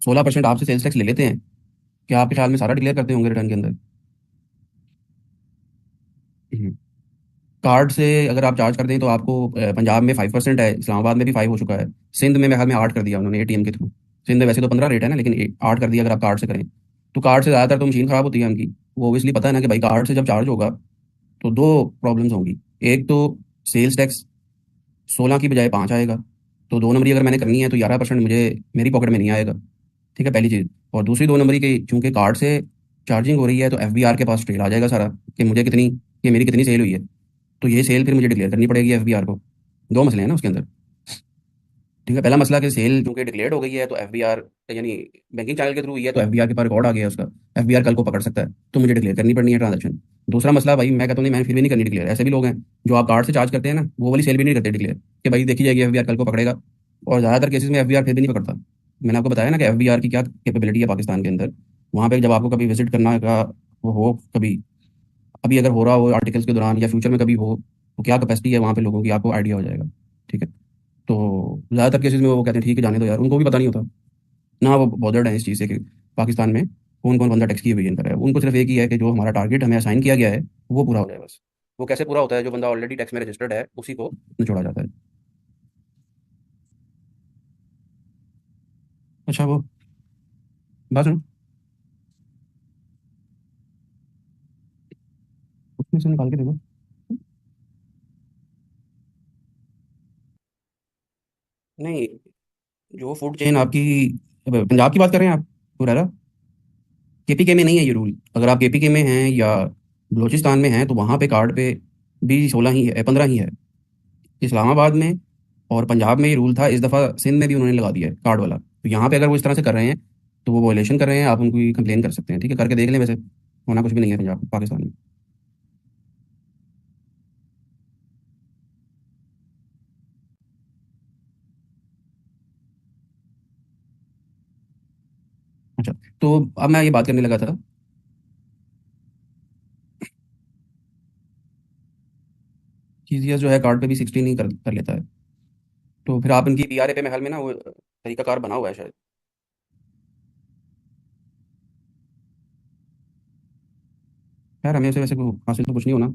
16% आपसे सेल्स टैक्स ले लेते हैं, क्या आपके ख्याल में सारा डिक्लेयर करते होंगे रिटर्न के अंदर? हम्म। कार्ड से अगर आप चार्ज कर दें तो आपको पंजाब में 5% है, इस्लामाबाद में भी 5 हो चुका है, सिंध में मेरे ख्याल में 8 कर दिया उन्होंने ATM के थ्रू। सिंध में वैसे तो 15 रेट है ना, लेकिन 8 कर दिया अगर आप कार्ड से करें। तो कार्ड से ज़्यादातर तो मशीन ख़राब होती है उनकी, वो ओबियसली पता है ना कि भाई कार्ड से जब चार्ज होगा तो दो प्रॉब्लम्स होंगी। एक तो सेल्स टैक्स 16 की बजाय 5 आएगा, तो 2 नंबरी अगर मैंने करनी है तो 11% मुझे मेरी पॉकेट में नहीं आएगा। ठीक है, पहली चीज़। और दूसरी 2 नंबरी की, चूंकि कार्ड से चार्जिंग हो रही है तो FBR के पास ट्रेल आ जाएगा सारा, कि मुझे कितनी, कि मेरी कितनी सेल हुई है। तो ये सेल फिर मुझे डिक्लेयर करनी पड़ेगी FBR को। दो मसले हैं ना उसके अंदर। ठीक है, पहला मसला कि सेल चूंकि डिक्लेयर हो गई है तो FBR, यानी बैंकिंग चैनल के थ्रू हुई है तो FBR के पास रिकॉर्ड आ गया है उसका, FBR कल को पकड़ सकता है, तो मुझे डिक्लेयर करनी पड़नी है ट्रांजेक्शन। दूसरा मसला, भाई मैं कहता हूँ नहीं, मैंने फिर भी नहीं करनी डिक्लेयर। ऐसे भी लोग हैं जो आप कार्ड से चार्ज करते हैं ना, वो वाली सेल भी नहीं करते डिक्लेयर, कि भाई देखी जाएगी FBR कल को पकड़ेगा। और ज़्यादातर केसेस में FBR फिर भी नहीं पकड़ता। मैंने आपको बताया ना कि FBR की क्या कैपेबिलिटी है पाकिस्तान के अंदर। वहाँ पे जब आपको कभी विजिट करना का वो हो, कभी अभी अगर हो रहा हो आर्टिकल्स के दौरान या फ्यूचर में कभी हो, तो क्या कैपेसिटी है वहाँ पे लोगों की, आपको आइडिया हो जाएगा। ठीक है, तो ज़्यादातर केसेस में वो कहते हैं ठीक है जाने दो यार, उनको भी पता नहीं होता ना, वो बॉदर्ड है इस चीज़ से कि पाकिस्तान में कौन कौन बंदा टैक्स की एवेजन कर रहा है। उनको सिर्फ एक ही है कि जो हमारा टारगेट हमें असाइन किया गया है वो पूरा हो जाए बस। वो कैसे पूरा होता है? जो बंदा ऑलरेडी टैक्स में रजिस्टर्ड है उसी को निचोड़ा जाता है। अच्छा, वो बात सुनो, उसमें से निकाल के देखो। नहीं, जो फूड चेन आपकी, अब पंजाब की बात कर रहे हैं आप, हुरैरा? KPK में नहीं है ये रूल। अगर आप KPK में हैं या बलोचिस्तान में हैं तो वहाँ पे कार्ड पे भी 16 ही है, 15 ही है। इस्लामाबाद में और पंजाब में ये रूल था, इस दफ़ा सिंध में भी उन्होंने लगा दिया है कार्ड वाला। तो यहाँ पे अगर वो इस तरह से कर रहे हैं तो वो वॉयलेशन कर रहे हैं, आप उनको कंप्लेन कर सकते हैं। ठीक है, करके देख लें, वैसे होना कुछ भी नहीं है पंजाब पाकिस्तान में। अच्छा, तो अब मैं ये बात करने लगा था, TCS जो है कार्ड पे भी 16 ही कर लेता है। तो फिर आप इनकी PRA पे महल में ना वो तरीकाकार बना हुआ है शायद। यार हमें से वैसे हासिल तो कुछ नहीं होना।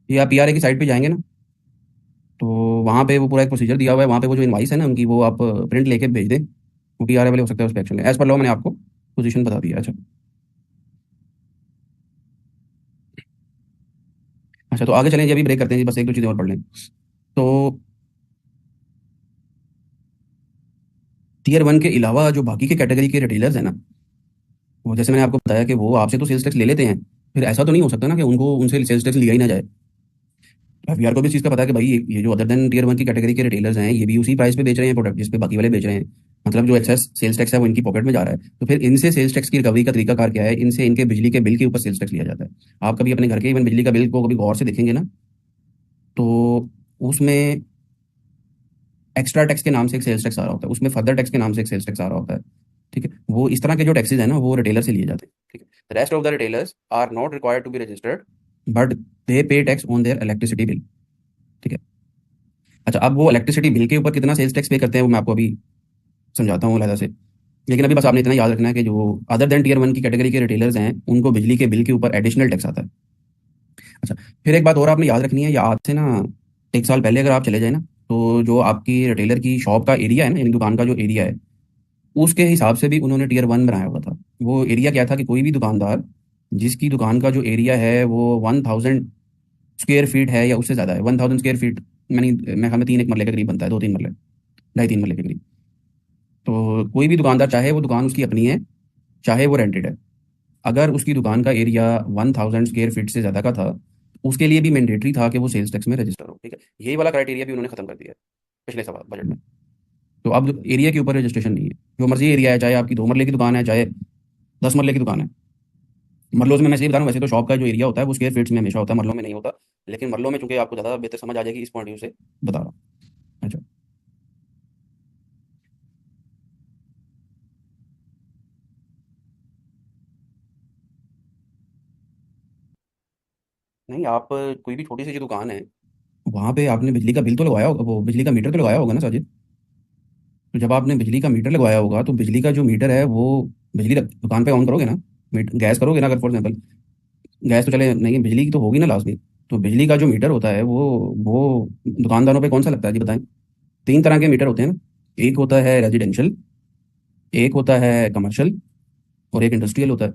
ये आप PRA की साइट पे जाएंगे ना, तो वहाँ पे वो पूरा एक प्रोसीजर दिया हुआ है, वहाँ पे वो जो इनवाइस है ना उनकी, वो आप प्रिंट लेके भेज दें, वो PRA वाले हो सकता है उस पर एक्शन। एज पर लॉ मैंने आपको पोजीशन बता दिया। अच्छा। अच्छा, तो आगे चलें जी, अभी ब्रेक करते हैं जी, बस एक दो चीज़ें और पढ़ लें। तो टीयर 1 के अलावा जो बाकी के कैटेगरी के रिटेलर्स हैं ना, वो जैसे मैंने आपको बताया कि वो आपसे तो सेल्स टैक्स ले लेते हैं, फिर ऐसा तो नहीं हो सकता ना कि उनको उनसे सेल्स टैक्स लिया ही ना जाए। एफबीआर को भी इस चीज़ का पता है कि भाई ये जो अदर देन टीयर 1 की कैटेगरी के रिटेलर्स हैं, ये भी उसी प्राइस पे बेच रहे हैं प्रोडक्ट जिस पे बाकी वाले बेच रहे हैं। मतलब जो एक्सेस सेल्स टैक्स है वो इनकी पॉकेट में जा रहा है। तो फिर इनसे सेल्स टैक्स की रिकवरी का तरीका कार क्या है? इनसे इनके बिजली के बिल के ऊपर सेल्स टैक्स लिया जाता है। आप कभी अपने घर के इवन बिजली का बिल को कभी गौर से देखेंगे ना, तो उसमें एक्स्ट्रा टैक्स के नाम से एक सेल्स टैक्स आ रहा होता है, उसमें फर्दर टैक्स के नाम से एक सेल्स टैक्स आ रहा होता है। ठीक है, वो इस तरह के जो टैक्सेस हैं ना, वो रिटेलर से लिए जाते हैं। ठीक है, rest of the retailers are not required to be registered, but they pay tax on their electricity bill. ठीक है। अच्छा, अब वो इलेक्ट्रिसिटी बिल के ऊपर कितना सेल्स टैक्स पे करते हैं वो मैं आपको अभी समझाता हूँ अलहदा से। लेकिन अभी बस आपने इतना याद रखना है कि जो अदर देन टीयर 1 की कैटेगरी के रिटेलर्स हैं, उनको बिजली के बिल के ऊपर एडिशनल टैक्स आता है। अच्छा, फिर एक बात और आपने याद रखनी है, या आज से ना 1 साल पहले अगर आप चले जाए ना, तो जो आपकी रिटेलर की शॉप का एरिया है ना, यानी दुकान का जो एरिया है, उसके हिसाब से भी उन्होंने टीयर 1 बनाया हुआ था। वो एरिया क्या था कि कोई भी दुकानदार जिसकी दुकान का जो एरिया है वो 1000 स्क्वायर फीट है या उससे ज़्यादा है, 1000 स्क्वायर फीट, मैंने मेरे ख्याल में 3 1 मरले के करीब बनता है, 2 3 मरले, 2.5 3 मरले के करीब। तो कोई भी दुकानदार, चाहे वो दुकान उसकी अपनी है चाहे वो रेंटेड है, अगर उसकी दुकान का एरिया 1000 स्क्वायर फीट से ज़्यादा का था, उसके लिए भी मैंडेटरी था कि वो सेल्स टैक्स में रजिस्टर हो। ठीक है, यही वाला क्राइटेरिया भी उन्होंने खत्म कर दिया है पिछले साल बजट में। तो अब एरिया के ऊपर रजिस्ट्रेशन नहीं है, जो मर्जी एरिया है, चाहे आपकी 2 मरले की दुकान है चाहे 10 मरले की दुकान है। मरलों में मैं सही बता रहा हूँ, वैसे तो शॉप का जो एरिया होता है वो स्क्वायर फीट्स में हमेशा होता है, मरलों में नहीं होता। लेकिन मरलों में चूंकि आपको ज़्यादा बेहतर समझ आ जाएगी इस पॉइंट व्यू से बता रहा हूँ। अच्छा, नहीं, आप कोई भी छोटी सी जो दुकान है, वहाँ पे आपने बिजली का बिल तो लगवाया होगा, वो बिजली का मीटर तो लगाया होगा ना साजिद। तो जब आपने बिजली का मीटर लगवाया होगा, तो बिजली का जो मीटर है वो बिजली दुकान पे ऑन करोगे ना, गैस करोगे ना, अगर फॉर एग्जाम्पल गैस तो चले नहीं, बिजली की तो होगी ना लाजमी। तो बिजली का जो मीटर होता है वो दुकानदारों पे कौन सा लगता है जी बताएं? 3 तरह के मीटर होते हैं ना, एक होता है रेजिडेंशियल, एक होता है कमर्शियल, और एक इंडस्ट्रियल होता है।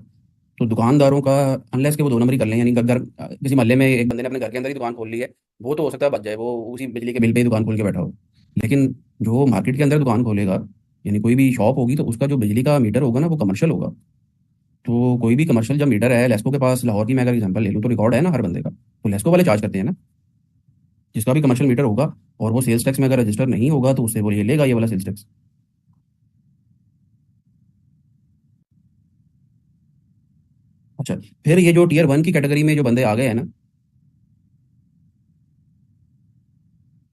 तो दुकानदारों का, अनलेस के वो 2 नंबर ही कर लें, यानी घर किसी मोहल्ले में एक बंदे ने अपने घर के अंदर ही दुकान खोल ली है, वो तो हो सकता है बच जाए, वो उसी बिजली के बिल पे ही दुकान खोल के बैठा हो। लेकिन जो मार्केट के अंदर दुकान खोलेगा, यानी कोई भी शॉप होगी, तो उसका जो बिजली का मीटर होगा ना वो कमर्शियल होगा। तो कोई भी कमर्शियल जब मीटर है लेस्को के पास, लाहौर की मैं अगर एग्जांपल ले लूँ, तो रिकॉर्ड है ना हर बंदे का, तो लेस्को वाले चार्ज करते हैं ना, जिसका भी कमर्शियल मीटर होगा। और वो सेल्स टैक्स में अगर रजिस्टर नहीं होगा तो उससे वो ये लेगा, ये वाला सेल्स टैक्स। अच्छा, फिर ये जो टीयर 1 की कैटेगरी में जो बंदे आ गए हैं ना,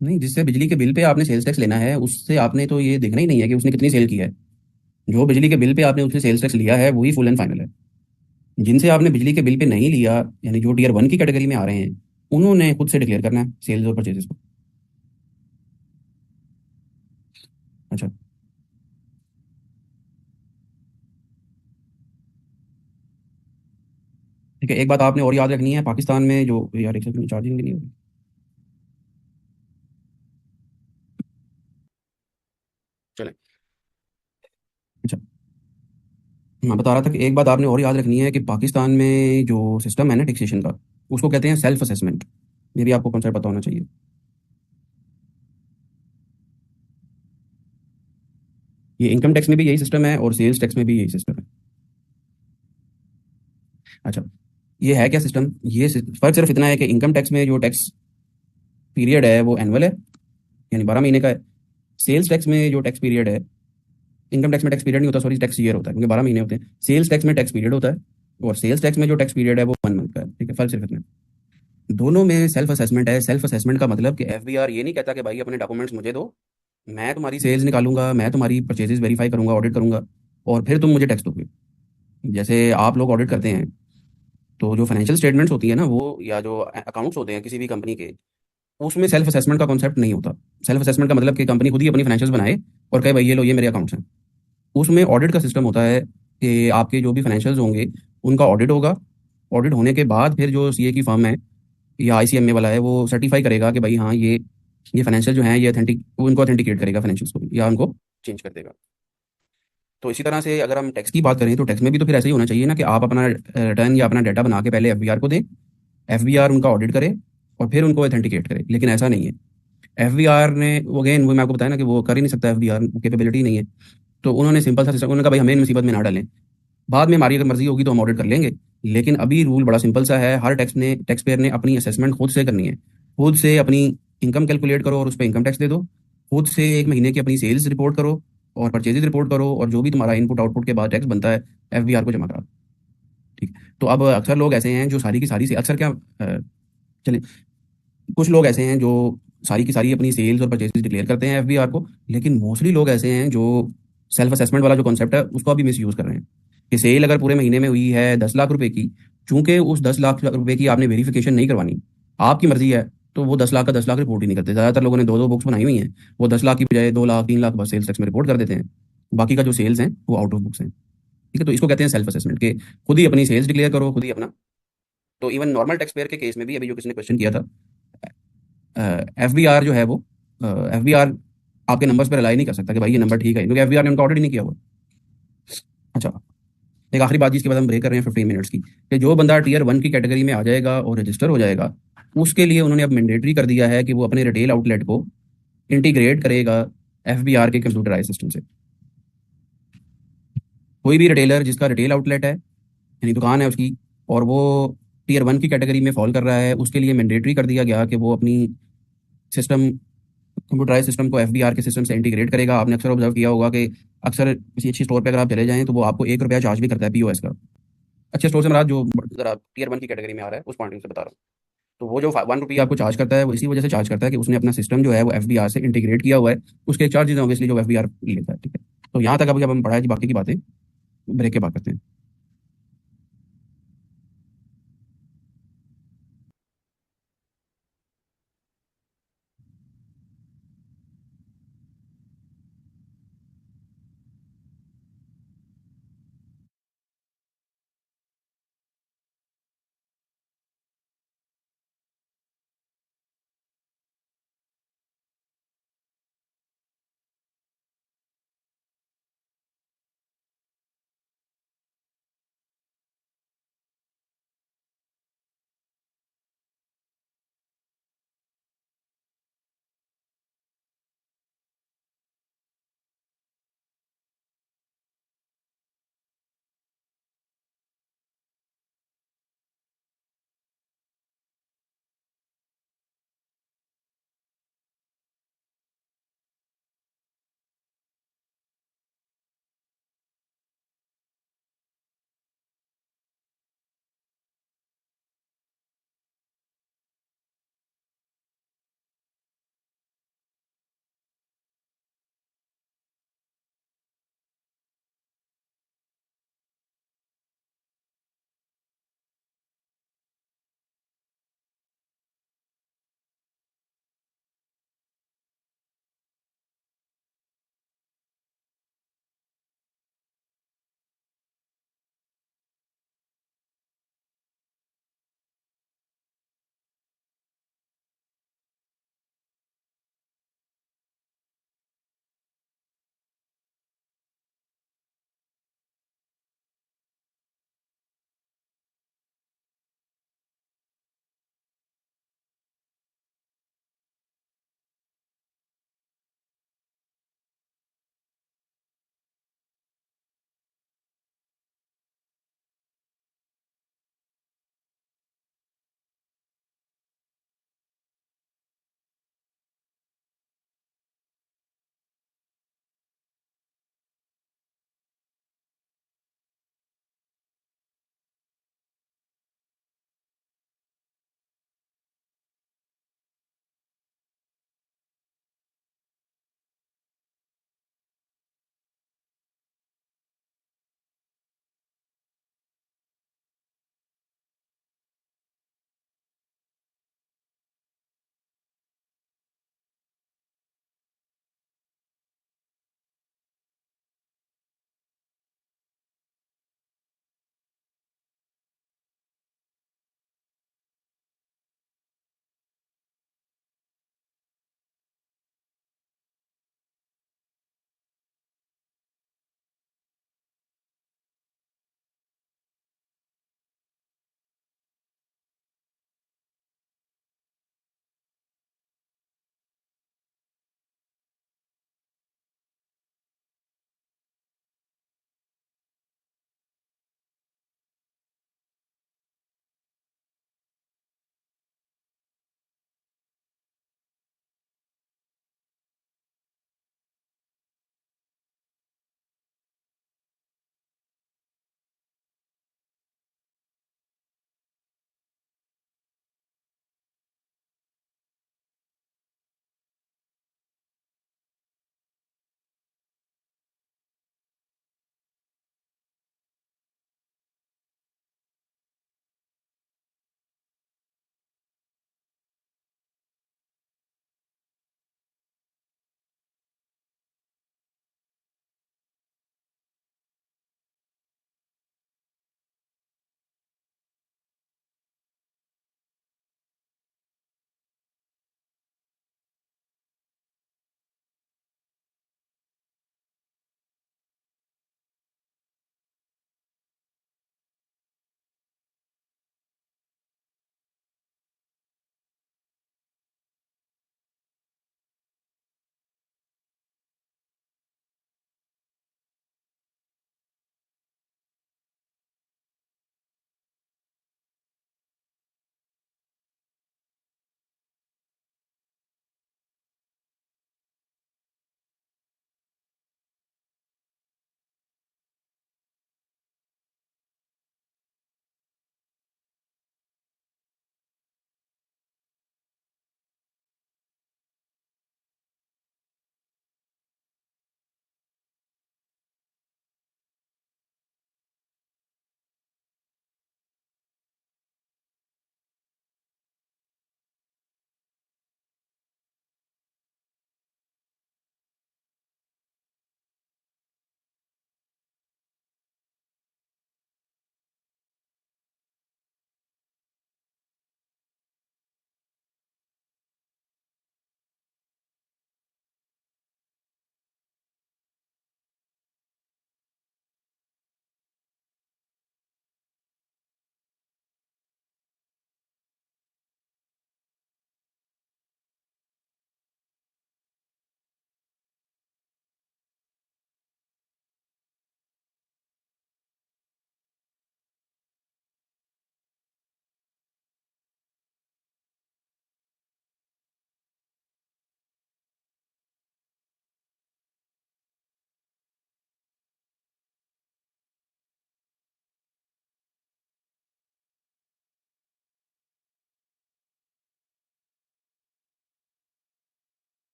नहीं, जिससे बिजली के बिल पे आपने सेल्स टैक्स लेना है, उससे आपने तो ये देखना ही नहीं है कि उसने कितनी सेल की है। जो बिजली के बिल पे आपने उससे सेल्स टैक्स लिया है वही फुल एंड फाइनल है। जिनसे आपने बिजली के बिल पे नहीं लिया, यानी जो टीयर 1 की कैटेगरी में आ रहे हैं, उन्होंने खुद से डिक्लेयर करना है सेल्स और परचेजेस को। अच्छा, ठीक है, एक बात आपने और याद रखनी है, पाकिस्तान में जो, यार एक सेकंड, चार्जिंग भी नहीं हो रही। चले, अच्छा, मैं बता रहा था कि एक बात आपने और याद रखनी है कि पाकिस्तान में जो सिस्टम है ना टैक्सेशन का, उसको कहते हैं सेल्फ असेसमेंट। ये भी आपको कॉन्सेप्ट पता होना चाहिए। ये इनकम टैक्स में भी यही सिस्टम है और सेल्स टैक्स में भी यही सिस्टम है। अच्छा, ये है क्या सिस्टम? फर्क सिर्फ इतना है कि इनकम टैक्स में जो टैक्स पीरियड है वो एनुअल है, यानी 12 महीने का है। सेल्स टैक्स में जो टैक्स पीरियड है, इनकम टैक्स में टैक्स पीरियड नहीं होता, सॉरी, टैक्स ईयर होता है, क्योंकि 12 महीने होते हैं। सेल्स टैक्स में टैक्स पीरियड होता है, और सेल्स टैक्स में जो टैक्स पीरियड है वो 1 मंथ का है। ठीक है, फर्क सिर्फ इतना है। दोनों में सेल्फ असेसमेंट है। सेल्फ असेसमेंट का मतलब कि एफबीआर ये नहीं कहता कि भाई अपने डॉक्यूमेंट्स मुझे दो, मैं तुम्हारी सेल्स निकालूंगा, मैं तुम्हारी परचेजेस वेरीफाई करूंगा, ऑडिट करूंगा, और फिर तुम मुझे टैक्स दोगे। जैसे आप लोग ऑडिट करते हैं, तो जो फाइनेंशियल स्टेटमेंट्स होती है ना वो, या जो अकाउंट्स होते हैं किसी भी कंपनी के, उसमें सेल्फ असेसमेंट का कॉन्सेप्ट नहीं होता। सेल्फ असेसमेंट का मतलब कि कंपनी खुद ही अपनी फाइनेंशियल्स बनाए और कहे भाई ये लो, ये मेरे अकाउंट्स हैं। उसमें ऑडिट का सिस्टम होता है कि आपके जो भी फाइनेंशियल्स होंगे उनका ऑडिट होगा। ऑडिट होने के बाद फिर जो सीए की फर्म है या आईसीएमए वाला है, वो सर्टिफाई करेगा कि भाई हाँ, ये फाइनेंशियल जो है ये ऑथेंटिक, वो उनको ऑथेंटिकेट करेगा फाइनेंशियल्स को, या उनको चेंज कर देगा। तो इसी तरह से अगर हम टैक्स की बात करें, तो टैक्स में भी तो फिर ऐसे ही होना चाहिए ना कि आप अपना रिटर्न या अपना डाटा बना के पहले एफबीआर को दें, एफबीआर उनका ऑडिट करे और फिर उनको ऑथेंटिकेट करे। लेकिन ऐसा नहीं है। एफबीआर ने, वो अगेन वो मैं आपको बताया ना कि वो कर ही नहीं सकता, एफबीआर कैपेबिलिटी नहीं है। तो उन्होंने सिंपल सा सिस्टम, उन्होंने कहा भाई हमें इन मुसीबत में ना डालें, बाद में हमारी अगर मर्जी होगी तो हम ऑडिट कर लेंगे। लेकिन अभी रूल बड़ा सिंपल सा है, हर टैक्स पेयर ने अपनी असेसमेंट खुद से करनी है। खुद से अपनी इनकम कैलकुलेट करो और उस पे इनकम टैक्स दे दो। खुद से 1 महीने की अपनी सेल्स रिपोर्ट करो और परचेज़ेज़ रिपोर्ट करो और जो भी तुम्हारा इनपुट आउटपुट के बाद टैक्स बनता है, एफबीआर को जमा करा दो। ठीक है? तो अब अक्सर लोग ऐसे हैं जो सारी की सारी से अक्सर क्या चलें कुछ लोग ऐसे हैं जो सारी की सारी अपनी सेल्स और परचेज़ेज़ डिक्लेयर करते हैं एफबीआर को, लेकिन मोस्टली लोग ऐसे हैं जो सेल्फ असेसमेंट वाला जो कॉन्सेप्ट है उसको अभी मिसयूज़ कर रहे हैं। कि सेल अगर पूरे महीने में हुई है 10 लाख रुपए की, चूँकि उस 10 लाख रुपए की आपने वेरिफिकेशन नहीं करवानी, आपकी मर्ज़ी है, तो वो 10 लाख का 10 लाख रिपोर्ट ही नहीं करते। ज़्यादातर लोगों ने 2-2 बुक्स बनाई हुई हैं। वो 10 लाख की बजाय 2 लाख, 3 लाख बस सेल्स टैक्स में रिपोर्ट कर देते हैं। बाकी का जो सेल्स हैं, वो आउट ऑफ बुक्स हैं। ठीक है? तो इसको कहते हैं सेल्फ असेसमेंट कि खुद ही अपनी सेल्स डिक्लेयर करो, खुद ही अपना तो इवन नॉर्मल टैक्स पेयर के केस में भी अभी जो किसी ने क्वेश्चन किया था, एफबीआर जो है वो एफबीआर आपके नंबर्स पे रिलाई नहीं कर सकता कि भाई ये नंबर ठीक है, क्योंकि एफबीआर ने उनका ऑडिट ही नहीं किया हुआ। अच्छा, एक आखिरी बात जिसके बाद हम ब्रेक कर रहे हैं 15 मिनट्स की, कि जो बंदा टियर 1 की कैटेगरी में आ जाएगा और रजिस्टर हो जाएगा, उसके लिए उन्होंने अब मैंडेटरी कर दिया है कि वो अपने रिटेल आउटलेट को इंटीग्रेट करेगा एफबीआर के कंप्यूटराइज सिस्टम से। कोई भी रिटेलर जिसका रिटेल आउटलेट है, यानी दुकान है उसकी, और वो टियर 1 की कैटेगरी में फॉल कर रहा है, उसके लिए मैंडेटरी कर दिया गया कि वो अपनी सिस्टम कंप्यूटराइज सिस्टम को एफबीआर के सिस्टम से इंटीग्रेट करेगा। आपने अक्सर ऑब्जर्व किया होगा कि अक्सर किसी अच्छी स्टोर पे अगर आप चले जाएँ तो वो आपको ₹1 चार्ज भी करता है पीओएस का। अच्छे स्टोर से मेरा जो ज़रा टियर 1 की कैटेगरी में आ रहा है, उस पॉइंट से बता रहा हूँ। तो वो जो ₹1 आपको चार्ज करता है, वो इसी वजह से चार्ज करता है कि उसने अपना सिस्टम जो है वो एफबीआर से इंटीग्रेट किया हुआ है। उसके चार्जेज़ हैं ऑब्वियसली जो एफबीआर लेता है, ठीक है? तो यहाँ तक अभी अब हम पढ़ा है जी, बाकी की बातें ब्रेक के बाद करते हैं।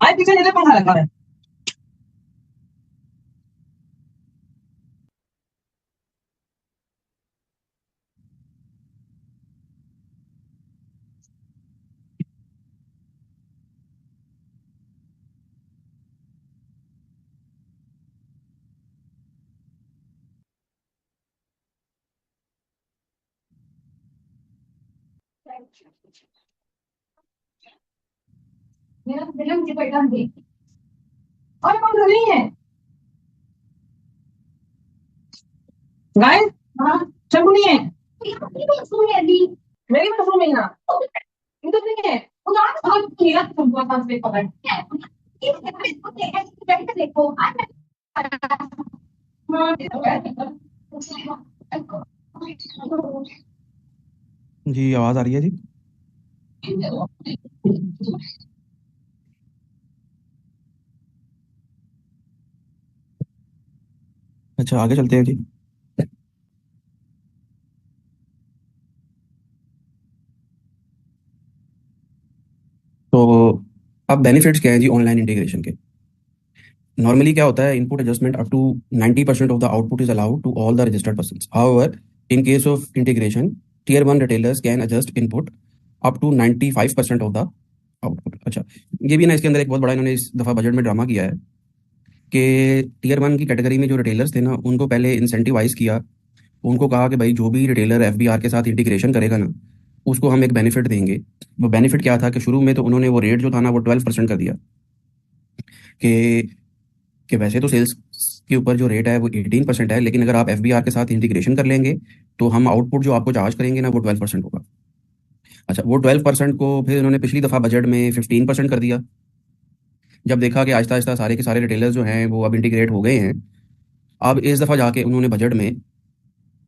आए पीछे नीचे पंखा लगा है। मेरा तो मुझे पैसा दे और पंखा नहीं है गाइस। हाँ चल नहीं है मेरी मशरूम नहीं ना ये तो नहीं है और नीला तुमको पास में पकड़ जी आवाज़ आ रही है जी। अच्छा आगे चलते हैं जी। तो अब बेनिफिट्स क्या हैं जी ऑनलाइन इंटीग्रेशन के। नॉर्मली क्या होता है, input adjustment up to 90% of the output is allowed to all the registered persons. However in case of integration tier one retailers can adjust input up to 95% of the output. अच्छा, ये भी ना इसके अंदर एक बहुत बड़ा इन्होंने इस दफ़ा बजट में ड्रामा किया है कि टियर वन की कैटेगरी में जो रिटेलर्स थे ना, उनको पहले इंसेंटिवाइज किया। उनको कहा कि भाई जो भी रिटेलर एफबीआर के साथ इंटीग्रेशन करेगा ना, उसको हम एक बेनिफिट देंगे। वो बेनिफिट क्या था कि शुरू में तो उन्होंने वो रेट जो था ना वो 12% कर दिया कि वैसे तो सेल्स के ऊपर जो रेट है वो 18% है, लेकिन अगर आप एफबीआर के साथ इंटीग्रेशन कर लेंगे तो हम आउटपुट जो आपको चार्ज करेंगे ना वो 12% होगा। अच्छा, वो 12% को फिर उन्होंने पिछली दफ़ा बजट में 15% कर दिया। जब देखा कि आहिस्ता आहिस्ता सारे के सारे रिटेलर्स जो हैं वो अब इंटीग्रेट हो गए हैं, अब इस दफ़ा जाके उन्होंने बजट में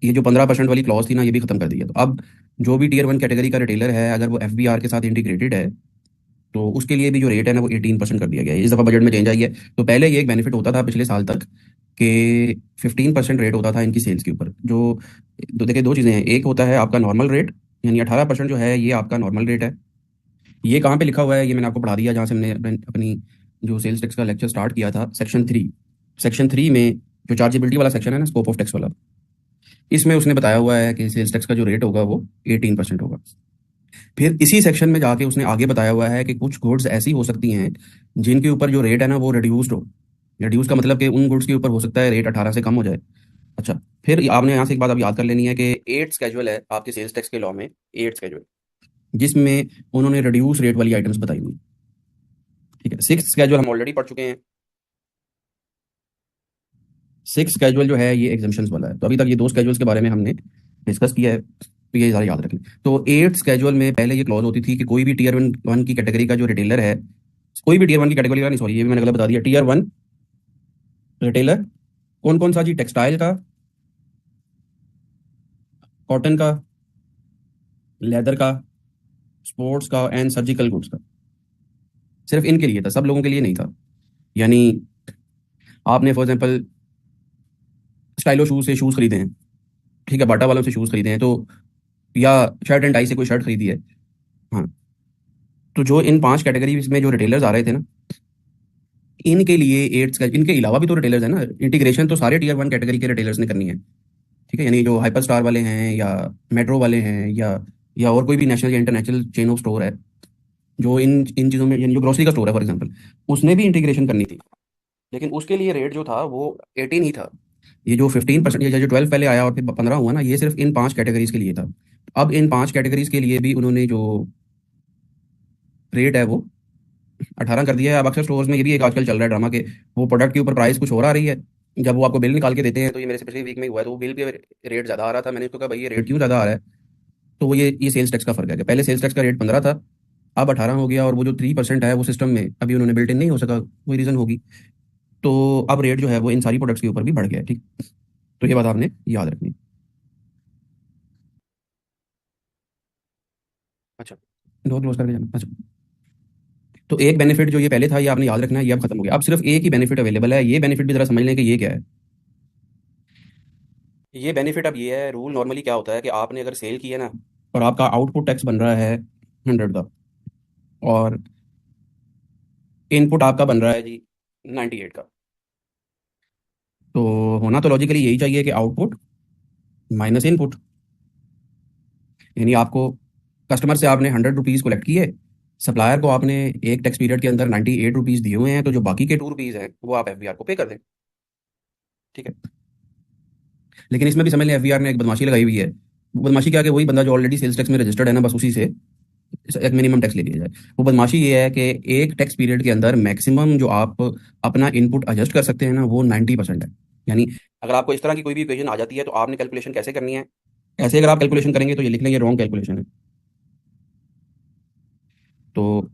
ये जो 15% वाली क्लॉज थी ना ये भी खत्म कर दी है। तो अब जो भी टियर वन कैटेगरी का रिटेलर है, अगर वो एफबीआर के साथ इंटीग्रेटेड है, तो उसके लिए भी जो रेट है ना वो 18% कर दिया गया है। इस दफ़ा बजट में चेंज आई है। तो पहले ये एक बेनिफिट होता था पिछले साल तक कि 15% रेट होता था इनकी सेल्स के ऊपर। जो तो देखिए दो चीज़ें हैं, एक होता है आपका नॉर्मल रेट, यानी 18% जो है ये आपका नॉर्मल रेट है। ये कहाँ पे लिखा हुआ है ये मैंने आपको पढ़ा दिया, जहाँ से हमने अपनी जो सेल्स टैक्स का लेक्चर स्टार्ट किया था, सेक्शन 3 में जो चार्जेबिलिटी वाला सेक्शन है ना, स्कोप ऑफ टैक्स वाला, इसमें उसने बताया हुआ है कि सेल्स टैक्स का जो रेट होगा वो 18% होगा। फिर इसी सेक्शन में जाके उसने आगे बताया हुआ है कि कुछ गुड्स ऐसी हो सकती हैं जिनके ऊपर जो रेट है ना वो रिड्यूस्ड हो। रिड्यूस का मतलब कि उन गुड्स के ऊपर हो सकता है रेट 18 से कम हो जाए। अच्छा, फिर आपने यहाँ से एक बात अब याद कर लेनी है कि 8 स्केजुअल है आपके सेल्स टैक्स के लॉ में, 8 स्केजुअल, जिसमें उन्होंने रिड्यूस रेट वाली आइटम्स बताई हुई। ठीक है, 6 स्केजुअल हम ऑलरेडी पढ़ चुके हैं। 6 स्केजुअल जो है ये एग्जाम्पशंस वाला है। तो अभी तक ये 2 स्केजुअल्स के बारे में हमने डिस्कस किया है, तो ये सारे याद रखें। तो 8 स्केजुअल में पहले ये क्लॉज होती थी कि कोई भी टियर वन की कैटेगरी का जो रिटेलर है, कोई भी टियर वन की कैटेगरी का नहीं, सॉरी ये भी मैंने गलत बता दिया। टियर वन रिटेलर कौन कौन सा जी? टेक्सटाइल का, कॉटन का, लेदर का, स्पोर्ट्स का एंड सर्जिकल गुड्स का। सिर्फ इनके लिए था, सब लोगों के लिए नहीं था। यानी आपने फॉर एग्जाम्पल स्टाइलो शूज से शूज खरीदे हैं, ठीक है, बाटा वालों से शूज खरीदे हैं, तो या शर्ट एंड टाई से कोई शर्ट खरीदी है, हाँ, तो जो इन 5 कैटेगरीज में जो रिटेलर्स आ रहे थे ना, इनके लिए एड्स का, इनके अलावा भी तो रिटेलर्स है ना, इंटीग्रेशन तो सारे टीयर 1 कैटेगरी के रिटेलर्स ने करनी है। ठीक है, यानी जो हाइपर स्टार वाले हैं या मेट्रो वाले हैं या और कोई भी नेशनल या इंटरनेशनल चेन ऑफ स्टोर है, जो इन इन चीज़ों में, यानी जो ग्रोसरी का स्टोर है फॉर एग्जांपल, उसने भी इंटीग्रेशन करनी थी। लेकिन उसके लिए रेट जो था वो 18 ही था। ये जो 15%, ये जो 12 पहले आया और फिर 15 हुआ ना, ये सिर्फ इन 5 कैटेगरीज के लिए था। अब इन 5 कैटेगरीज के लिए भी उन्होंने जो रेट है वो 18 कर दिया है। अब अक्सर स्टोर्स में ये भी एक आजकल चल रहा है ड्रामा के, वो प्रोडक्ट के ऊपर प्राइस कुछ और आ रही है, जब वो आपको बिल निकाल के देते हैं, तो ये मेरे से पिछले वीक में हुआ है, तो वो बिल पे रेट ज़्यादा आ रहा था। मैंने उसको कहा भाई ये रेट क्यों ज़्यादा आ रहा है, तो वो ये सेल्स टैक्स का फर्क है कि पहले सेल्स टैक्स का रेट 15 था, अब 18 हो गया, और वो जो 3% है वो सिस्टम में अभी उन्होंने बिल्ट इन नहीं हो सका, कोई रीज़न होगी, तो अब रेट जो है वो इन सारी प्रोडक्ट्स के ऊपर भी बढ़ गया है। ठीक, तो ये बात आपने याद रखनी है। अच्छा, डोर क्लोज करके जाना। अच्छा, तो एक बेनिफिट जो ये पहले था ये आपने याद रखना है, ये अब खत्म हो गया। अब सिर्फ एक ही बेनिफिट अवेलेबल है, ये बेनिफिट भी जरा समझ लें कि ये क्या है। ये बेनिफिट अब ये है, रूल नॉर्मली क्या होता है कि आपने अगर सेल की है ना, और आपका आउटपुट टैक्स बन रहा है 100 का, और इनपुट आपका बन रहा है जी 98 का, तो होना तो लॉजिकली यही चाहिए कि आउटपुट माइनस इनपुट, यानी आपको कस्टमर से आपने 100 रुपीज़ कलेक्ट किए, सप्लायर को आपने एक टैक्स पीरियड के अंदर 98 रुपीज़ दिए हुए हैं, तो जो बाकी के 2 रुपीज़ हैं वो आप एफबीआर को पे कर दें। ठीक है, लेकिन इसमें भी समझ लें एफबीआर ने एक बदमाशी लगाई हुई है। वो बदमाशी क्या है कि वही बंदा जो ऑलरेडी सेल्स टैक्स में रजिस्टर्ड है ना, बस उसी से एक मिनिमम टैक्स ले लिया जाए। वो बदमाशी ये है कि एक टैक्स पीरियड के अंदर मैक्सिमम जो आप अपना इनपुट एडजस्ट कर सकते हैं ना, वो 90% है। यानी अगर आपको इस तरह की कोई भी इक्वेशन आ जाती है, तो आपने कैलकुलेशन कैसे करनी है, ऐसे अगर आप कैलकुलेशन करेंगे तो ये लिख लेंगे रॉन्ग कैलकुलेशन है। तो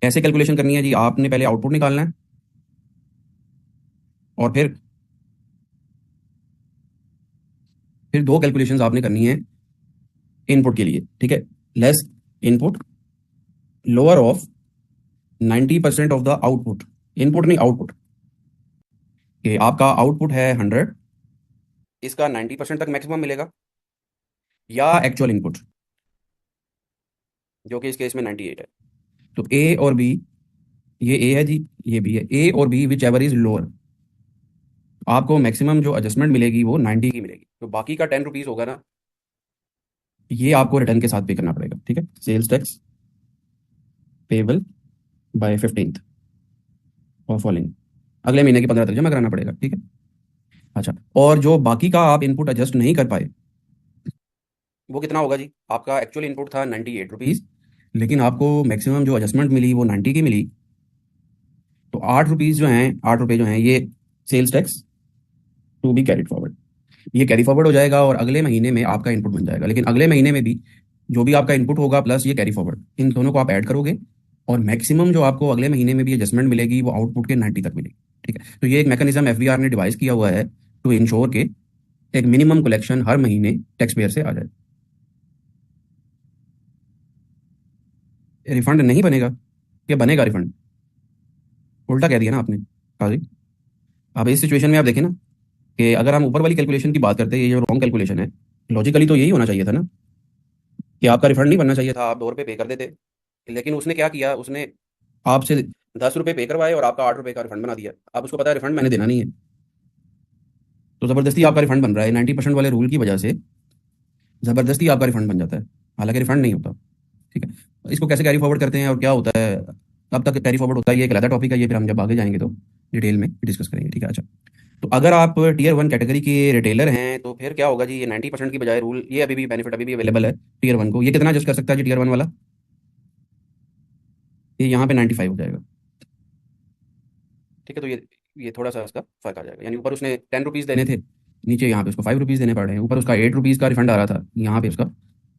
ऐसे कैलकुलेशन करनी है जी, आपने पहले आउटपुट निकालना है, और फिर दो कैलकुलेशंस आपने करनी है इनपुट के लिए। ठीक है, less input, lower of 90% of the output, input नहीं आउटपुट, कि आपका आउटपुट है 100, इसका 90% तक मैक्सिमम मिलेगा, या एक्चुअल इनपुट जो कि इस केस में 98 है। तो ए और बी, ये ए है जी, ये बी है, ए और B whichever is lower, आपको मैक्सिमम जो एडजस्टमेंट मिलेगी वो 90 की मिलेगी। तो बाकी का 10 रुपीज़ होगा ना, ये आपको रिटर्न के साथ पे करना पड़ेगा। ठीक है, sales tax payable by 15th और फॉलोइंग, अगले महीने की 15 तक जमा कराना पड़ेगा। ठीक है, अच्छा, और जो बाकी का आप इनपुट एडजस्ट नहीं कर पाए, वो कितना होगा जी, आपका एक्चुअल इनपुट था 98 रुपीज़, लेकिन आपको मैक्सिमम जो एडजस्टमेंट मिली वो 90 की मिली, तो 8 रुपीज़ जो हैं, 8 रुपये जो हैं, ये sales tax to be carried forward, ये कैरी फॉरवर्ड हो जाएगा और अगले महीने में आपका इनपुट बन जाएगा। लेकिन अगले महीने में भी जो भी आपका इनपुट होगा प्लस ये कैरी फॉरवर्ड, इन दोनों को आप ऐड करोगे, और मैक्सिमम जो आपको अगले महीने में भी एडजस्टमेंट मिलेगी वो आउटपुट के 90 तक मिलेगी। ठीक है, तो ये एक मैकेनिज्म एफबीआर ने डिवाइस किया हुआ है टू इंश्योर के एक मिनिमम कलेक्शन हर महीने टैक्स पेयर से आ जाए। रिफंड नहीं बनेगा, क्या बनेगा रिफंड, उल्टा कह दिया ना आपने काजी। अब इस सिचुएशन में आप देखें ना, कि अगर हम ऊपर वाली कैलकुलेशन की बात करते हैं, ये जो रॉन्ग कैलकुलेशन है, लॉजिकली तो यही होना चाहिए था ना, कि आपका रिफंड नहीं बनना चाहिए था, आप 2 रुपये पे कर देते। लेकिन उसने क्या किया, उसने आपसे 10 रुपये पे करवाए और आपका 8 रुपये का रिफंड बना दिया। अब उसको पता है रिफंड मैंने देना नहीं है, तो ज़बरदस्ती आपका रिफंड बन रहा है। 90% वाले रूल की वजह से ज़बरदस्ती आपका रिफंड बन जाता है, हालांकि रिफंड नहीं होता। ठीक है, इसको कैसे कैरी फॉरवर्ड करते हैं और क्या होता है, कब तक कैरी फॉरवर्ड होता है, ये एक अलग टॉपिक है, ये फिर हम जब आगे जाएंगे तो डिटेल में डिस्कस करेंगे। ठीक है, अच्छा, तो अगर आप टीयर 1 कैटेगरी के रिटेलर हैं, तो फिर क्या होगा जी, ये 90% की बजाय रूल, ये अभी भी बेनिफिट अभी भी अवेलेबल है टीयर 1 को। ये कितना एडजस्ट कर सकता है जी टीयर 1 वाला, ये यहाँ पे 95 हो जाएगा। ठीक है, तो ये थोड़ा सा इसका फर्क आ जाएगा, यानी ऊपर उसने 10 रुपीज़ देने थे, नीचे यहाँ पे उसको 5 रुपीज़ देने पड़ रहे हैं। ऊपर उसका 8 रुपीज़ का रिफंड आ रहा था, यहाँ पे उसका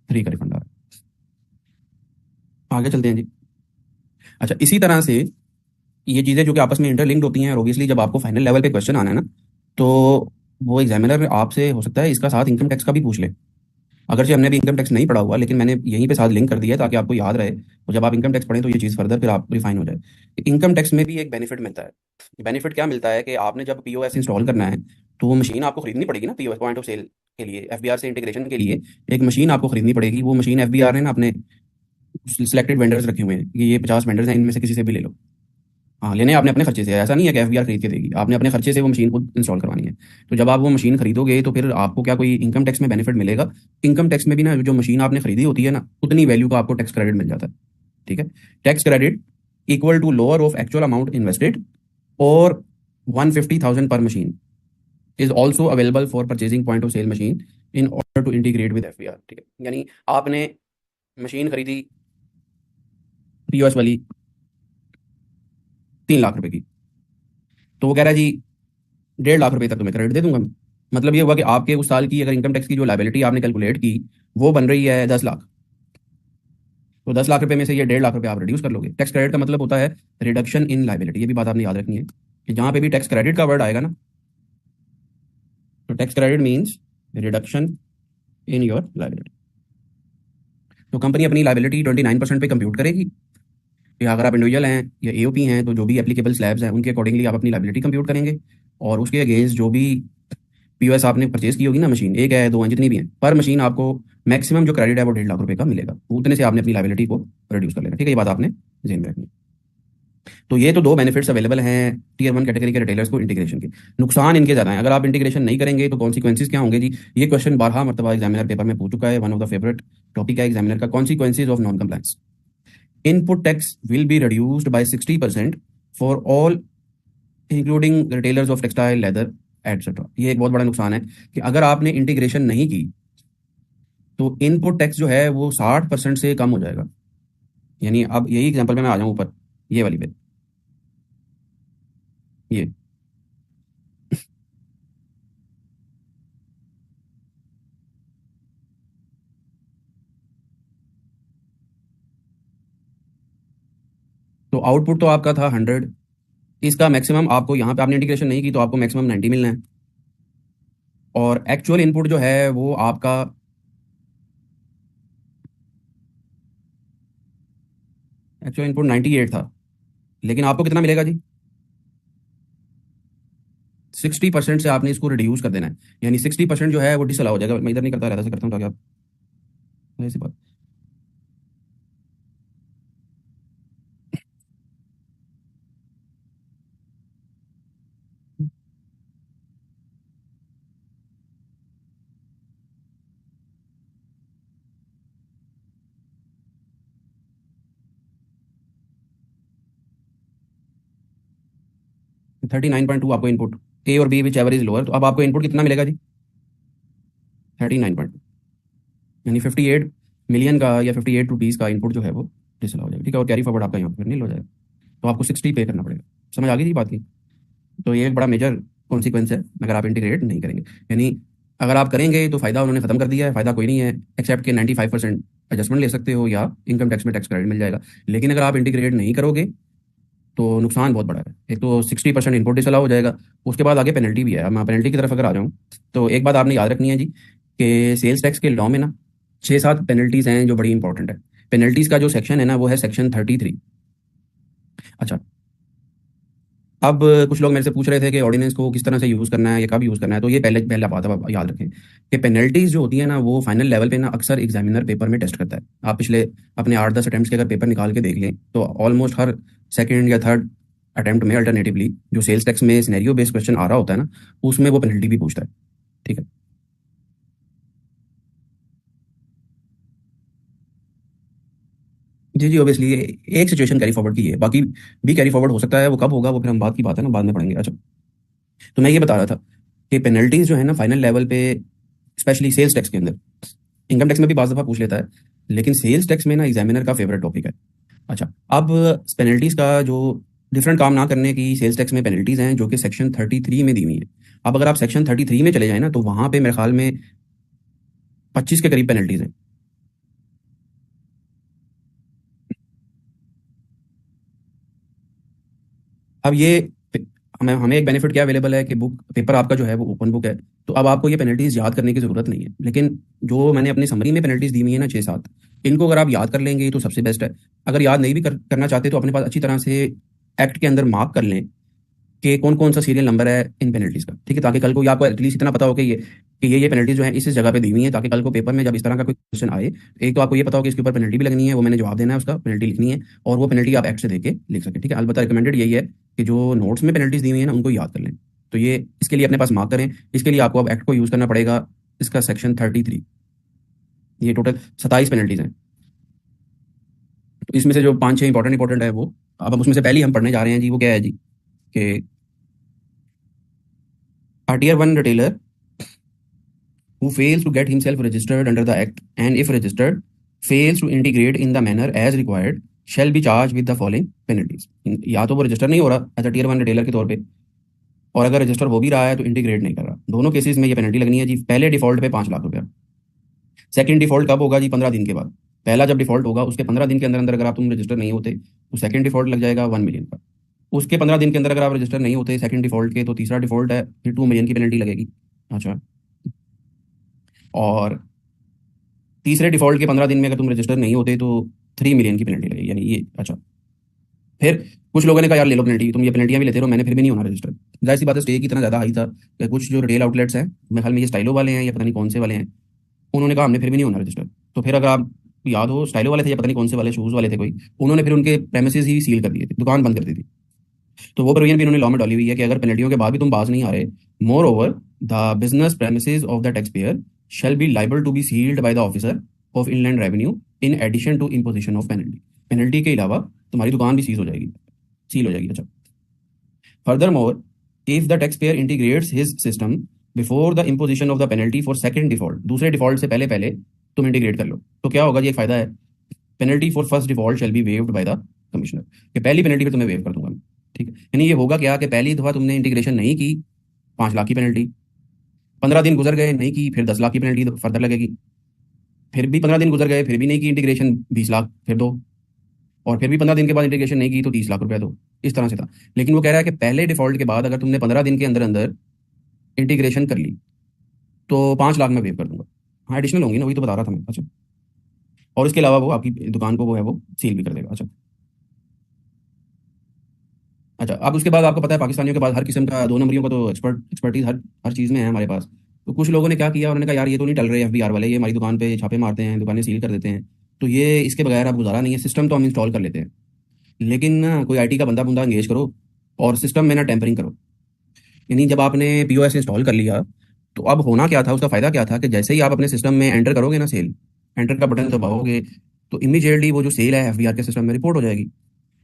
3 का रिफंड आ रहा है। आगे चलते हैं जी। अच्छा, इसी तरह से ये चीज़ें जो कि आपस में इंटरलिंक्ड होती हैं, और ऑब्वियसली जब आपको फाइनल लेवल पे क्वेश्चन आना है ना, तो वो एग्जामिनर आपसे हो सकता है इसका साथ इनकम टैक्स का भी पूछ ले। अगरचे हमने भी इनकम टैक्स नहीं पढ़ा हुआ, लेकिन मैंने यहीं पे साथ लिंक कर दिया है ताकि आपको याद रहे, और जब आप इनकम टैक्स पढ़ें तो ये चीज़ फर्दर फिर आप रिफाइन हो जाए। इनकम टैक्स में भी एक बेनिफिट मिलता है। बेनिफिट क्या मिलता है कि आपने जब पीओएस इंस्टॉल करना है, तो वो मशीन आपको खरीदनी पड़ेगी ना, पीओएस पॉइंट ऑफ सेल के लिए एफबीआर से इंटीग्रेशन के लिए एक मशीन आपको खरीदनी पड़ेगी। वो मशीन एफबीआर ने ना अपने सिलेक्टेड वेंडर्स रखे हुए हैं कि ये 50 वेंडर्स हैं, इनमें से किसी से भी ले लो। हाँ, लेने आपने अपने खर्चे से, ऐसा नहीं है कि एफबीआर खरीद के देगी, आपने अपने खर्चे से वो मशीन खुद इंस्टॉल करवानी है। तो जब आप वो मशीन खरीदोगे तो फिर आपको क्या कोई इनकम टैक्स में बेनिफिट मिलेगा? इनकम टैक्स में भी ना जो मशीन आपने खरीदी होती है ना, उतनी वैल्यू का आपको टैक्स क्रेडिट मिल जाता है। ठीक है। Tax credit equal to lower of actual amount invested और 150,000 per machine is also available for purchasing point of sale machine in order to integrate with FBR. ठीक है, यानी आपने मशीन खरीदी पीओएस वाली 3 लाख रुपए की, तो वो कह रहा है जी 1.5 लाख रुपए तक तुम्हें क्रेडिट दे दूंगा मैं। मतलब ये हुआ कि आपके उस साल की अगर इनकम टैक्स की जो लाइबिलिटी आपने कैलकुलेट की वो बन रही है 10 लाख, तो 10 लाख रुपए में से ये 1.5 लाख रुपए आप रिड्यूस कर लोगे। टैक्स क्रेडिट का मतलब होता है रिडक्शन इन लाइबिलिटी। ये भी बात आपने याद रखनी है कि जहां पे भी टैक्स क्रेडिट का वर्ड आएगा ना, तो tax credit means reduction in your liability. तो कंपनी अपनी लाइबिलिटी 29% पे कंप्यूट करेगी, या अगर आप इंडिविजुअल हैं या एओपी हैं तो जो भी एप्लीकेबल स्लैब्स हैं उनके अकॉर्डिंगली आप अपनी लाइबिलिटी कंप्यूट करेंगे, और उसके अगेंस्ट जो भी पीओएस आपने परचेज की होगी ना, मशीन एक है दो है जितनी भी है, पर मशीन आपको मैक्सिमम जो क्रेडिट है वो 1.5 लाख रुपए का मिलेगा। उतने से आपने अपनी लाइबिलिटी को रिड्यूस कर लेना। ठीक है, ये बात आपने ध्यान में रखनी है। तो ये तो दो बेनिफिट्स अवेलेबल हैं टियर 1 कैटेगरी के रिटेलर्स को इंटीग्रेशन के। नुकसान इनके ज़्यादा हैं। अगर आप इंटीग्रेशन नहीं करेंगे तो कॉन्सिक्वेंसेज क्या होंगे जी? ये क्वेश्चन 12 मरतबा एग्जामिनर पेपर में पूछ चुका है, one of the favourite topic है एग्जामिनर का, consequences of non compliance. Input tax will be reduced by 60% for all including retailers of textile leather etcetera. ये एक बहुत बड़ा नुकसान है कि अगर आपने इंटीग्रेशन नहीं की तो इनपुट टैक्स जो है वो 60% से कम हो जाएगा। यानी अब यही एग्जांपल में मैं आ जाऊं ऊपर ये वाली पे, ये तो आउटपुट तो आपका था 100, इसका मैक्सिमम आपको यहाँ पे आपने इंटीग्रेशन नहीं की तो आपको मैक्सिमम 90 मिलना है, और एक्चुअल इनपुट जो है वो आपका एक्चुअल इनपुट 98 था, लेकिन आपको कितना मिलेगा जी? 60% से आपने इसको रिड्यूस कर देना है, यानी 60% जो है वो डिसअलाउ हो जाएगा। मैं इधर नहीं करता, रहता से करता हूँ ताकि आप ऐसी बात। 39.2 आपको इनपुट, ए और B whichever is lower, तो अब आपको इनपुट कितना मिलेगा जी? 39.2, यानी 58 मिलियन का या 58 रुपीज़ का इनपुट जो है वो डिसअलाउ हो जाएगा। ठीक है, और कैरी फॉरवर्ड आपका यहाँ पर नील हो जाएगा, तो आपको 60 पे करना पड़ेगा। समझ आ गई थी बात की? तो ये एक बड़ा मेजर कॉन्सिक्वेंस है अगर आप इंटीग्रेट नहीं करेंगे। यानी अगर आप करेंगे तो फ़ायदा उन्होंने खत्म कर दिया है, फ़ायदा कोई नहीं है एक्सेप्ट के 95% एडजस्टमेंट ले सकते हो या इनकम टैक्स में टैक्स क्रेडिट मिल जाएगा। लेकिन अगर आप इंटीग्रेट नहीं करोगे तो नुकसान बहुत बड़ा है। एक तो 60% इनपुट डिसअलाउ हो जाएगा, उसके बाद आगे पेनल्टी भी है। अब मैं पेनल्टी की तरफ अगर आ जाऊँ तो एक बात आपने याद रखनी है जी कि सेल्स टैक्स के लॉ में ना 6-7 पेनल्टीज़ हैं जो बड़ी इंपॉर्टेंट है। पेनल्टीज़ का जो सेक्शन है ना वो है सेक्शन 33। अच्छा, अब कुछ लोग मेरे से पूछ रहे थे कि ऑर्डिनेंस को किस तरह से यूज़ करना है या कब यूज़ करना है, तो ये पहले पहला बात है, आप याद रखें कि पेनल्टीज़ जो होती है ना वो फाइनल लेवल पे ना अक्सर एग्जामिनर पेपर में टेस्ट करता है। आप पिछले अपने 8-10 अटैम्प्ट्स के अगर पेपर निकाल के देख लें तो ऑलमोस्ट हर सेकेंड या थर्ड अटैम्प्ट में अल्टरनेटिवली जो सेल्स टैक्स में सिनेरियो बेस्ड क्वेश्चन आ रहा होता है ना, उसमें वो पेनल्टी भी पूछता है। ठीक है। जी जी, ऑब्वियसली एक सिचुएशन कैरी फॉरवर्ड की है, बाकी भी कैरी फॉरवर्ड हो सकता है, वो कब होगा वो फिर हम बात की बात है ना, बाद में पढ़ेंगे। अच्छा, तो मैं ये बता रहा था कि पेनल्टीज जो है ना फाइनल लेवल पे, स्पेशली सेल्स टैक्स के अंदर, इनकम टैक्स में भी बाज़ दफ़ा पूछ लेता है, लेकिन सेल्स टैक्स में ना एग्जामिनर का फेवरेट टॉपिक है। अच्छा, अब पेनल्टीज का जो डिफरेंट काम ना करने की सेल्स टैक्स में पेनल्टीज हैं जो कि सेक्शन 33 में दी हुई है। अब अगर आप सेक्शन 33 में चले जाए ना तो वहां पे मेरे ख्याल में 25 के करीब पेनल्टीज हैं। अब ये हमें हमें एक बेनिफिट क्या अवेलेबल है कि बुक पेपर आपका जो है वो ओपन बुक है, तो अब आपको ये पेनल्टीज याद करने की जरूरत नहीं है। लेकिन जो मैंने अपनी समरी में पेनल्टीज दी हुई है ना 6-7, इनको अगर आप याद कर लेंगे तो सबसे बेस्ट है। अगर याद नहीं भी करना चाहते तो अपने पास अच्छी तरह से एक्ट के अंदर मार्क कर लें कि कौन कौन सा सीरियल नंबर है इन पेनल्टीज का। ठीक है, ताकि कल को ये आपको एटलीस्ट इतना पता हो कि ये कि ये पेनल्टीज जो है इस जगह पे दी हुई है, ताकि कल को पेपर में जब इस तरह का कोई क्वेश्चन आए, एक तो आपको ये पता हो कि इसके ऊपर पेनल्टी भी लगनी है, वो मैंने जवाब देना है, उसका पेनल्टी लिखनी है, और वो पेनल्टी आप एक्ट से देके लिख सके। ठीक है, अलबत्ता रिकमेंडेड यही है कि जो नोट्स में पेनल्टीज दी हुई है ना, उनको याद कर लें। तो ये इसके लिए अपने पास मार्क करें। इसके लिए आपको अब एक्ट को यूज़ करना पड़ेगा, इसका सेक्शन 33। ये टोटल 27 पेनल्टीज हैं। तो इसमें से जो 5-6 इंपॉर्टेंट है वो, अब हम उसमें से पहली हम पढ़ने जा रहे हैं जी। वो क्या है जी कि Tier 1 retailer who fails to get himself registered under the act, and if registered fails to integrate in the manner as required, shall be charged with the following penalties। या तो वो रजिस्टर नहीं हो रहा एज अ Tier 1 रिटेलर के तौर पे, और अगर रजिस्टर हो भी रहा है तो इंटीग्रेट नहीं कर रहा, दोनों केसेस में ये पेनल्टी लगनी है जी। पहले डिफॉल्ट पे 5 लाख रुपया। सेकंड डिफॉल्ट कब होगा जी? 15 दिन के बाद। पहला जब डिफॉल्ट होगा उसके 15 दिन के अंदर अंदर अगर आप तुम रजिस्टर नहीं होते तो सेकंड डिफॉल्ट लग जाएगा 1 मिलियन का। उसके 15 दिन के अंदर अगर आप रजिस्टर नहीं होते सेकंड डिफॉल्ट के, तो तीसरा डिफॉल्ट है, फिर 2 मिलियन की पेनल्टी लगेगी। अच्छा, और तीसरे डिफॉल्ट के 15 दिन में अगर तुम रजिस्टर नहीं होते तो 3 मिलियन की पेनल्टी लगेगी, यानी ये। अच्छा, फिर कुछ लोगों ने कहा यार ले लो पेनल्टी, तुम ये पेनल्टियां भी लेते रहो, मैंने फिर भी नहीं होना रजिस्टर। जाहिर सी बात है, स्टे की इतना ज़्यादा हाई था कि कुछ जो रिटेल आउटलेट्स हैं, मेरे ख्याल में ये स्टाइलो वाले हैं या पता नहीं कौन से वाले हैं, उन्होंने कहा हमने फिर भी नहीं होना रजिस्टर। तो फिर अगर आप याद हो, स्टाइलो वाले थे या पता नहीं कौन से वाले शूज़ वाले थे कोई, उन्होंने फिर उनके प्रेमिसेस ही सील कर दिए थे, दुकान बंद कर दी थी। तो वो प्रोविजन भी उन्होंने लॉ में डाली हुई है कि अगर पेनल्टियों के बाद भी तुम बाज नहीं आ रहे, more over the business premises of the tax payer shall be liable to be sealed by the officer of inland revenue in addition to imposition of penalty. Penalty के अलावा तुम्हारी दुकान भी सीज हो जाएगी, सील हो जाएगी। अच्छा, further more if the tax payer integrates his system before the imposition of the penalty for second default, दूसरे डिफॉल्ट से पहले पहले तुम इंटीग्रेट कर लो, तो क्या होगा जी? एक फायदा है, penalty for first default shall be waived by the commissioner, कि पहली पेनल्टी पे तुम्हें वेव कर दूंगा मैं। ठीक है, यानी ये होगा क्या कि पहली दफा तुमने इंटीग्रेशन नहीं की, 5 लाख की पेनल्टी, 15 दिन गुजर गए नहीं की, फिर 10 लाख की पेनल्टी फर्दर लगेगी, फिर भी 15 दिन गुजर गए फिर भी नहीं की इंटीग्रेशन, 20 लाख फिर दो, और फिर भी 15 दिन के बाद इंटीग्रेशन नहीं की तो 30 लाख रुपया दो। इस तरह से था। लेकिन वो कह रहा है कि पहले डिफॉल्ट के बाद अगर तुमने 15 दिन के अंदर अंदर इंटीग्रेशन कर ली तो 5 लाख में वेव कर दूंगा। हाँ, एडिशनल होंगी ना, वही तो बता रहा था मैं। अच्छा, और इसके अलावा वो आपकी दुकान को वो है वो सील भी कर देगा। अच्छा अच्छा, अब उसके बाद आपको पता है पाकिस्तानियों के पास हर किस्म का 2 नंबरियों का तो एक्सपर्टीज हर हर चीज़ में है हमारे पास। तो कुछ लोगों ने क्या किया, उन्होंने कहा यार ये तो नहीं टल रहे एफबीआर वाले, ये हमारी दुकान पे छापे मारते हैं, दुकानें सील कर देते हैं, तो ये इसके बगैर अब गुजारा नहीं है, सिस्टम तो हम इंस्टॉल कर लेते हैं। लेकिन ना कोई आईटी का बंदा बुंदा इंगेज करो और सिस्टम में ना टेम्परिंग करो। यानी जब आपने पीओएस इंस्टॉल कर लिया, तो अब होना क्या था, उसका फायदा क्या था कि जैसे ही आप अपने सिस्टम में एंटर करोगे ना सेल, एंटर का बटन दबाओगे, तो इमीडिएटली वो जो सेल है एफबीआर के सिस्टम में रिपोर्ट हो जाएगी।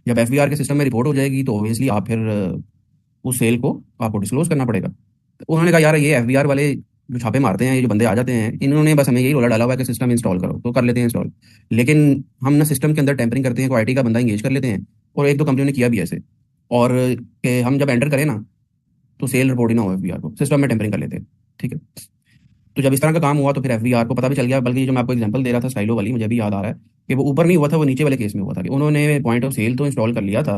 जब एफबीआर के सिस्टम में रिपोर्ट हो जाएगी तो ऑब्वियसली आप फिर उस सेल को आपको डिस्क्लोज करना पड़ेगा। तो उन्होंने कहा यार ये एफबीआर वाले जो छापे मारते हैं, ये जो बंदे आ जाते हैं, इन्होंने बस हमें यही रोला डाला हुआ है कि सिस्टम इंस्टॉल करो, तो कर लेते हैं इंस्टॉल। लेकिन हम ना सिस्टम के अंदर टेम्परिंग करते हैं, कोई आईटी का बंदा इंगेज कर लेते हैं, और एक दो कंपनियों ने किया भी ऐसे, और कि हम जब एंटर करें ना तो सेल रिपोर्ट ही ना हो एफबीआर को, सिस्टम में टेम्परिंग कर लेते हैं। ठीक है, तो जब इस तरह का काम हुआ तो फिर एफबीआर को पता भी चल गया। बल्कि जो मैं आपको एग्जांपल दे रहा था स्टाइलो वाली, मुझे भी याद आ रहा है कि वो ऊपर नहीं हुआ था, वो नीचे वाले केस में हुआ था कि उन्होंने पॉइंट ऑफ सेल तो इंस्टॉल कर लिया था,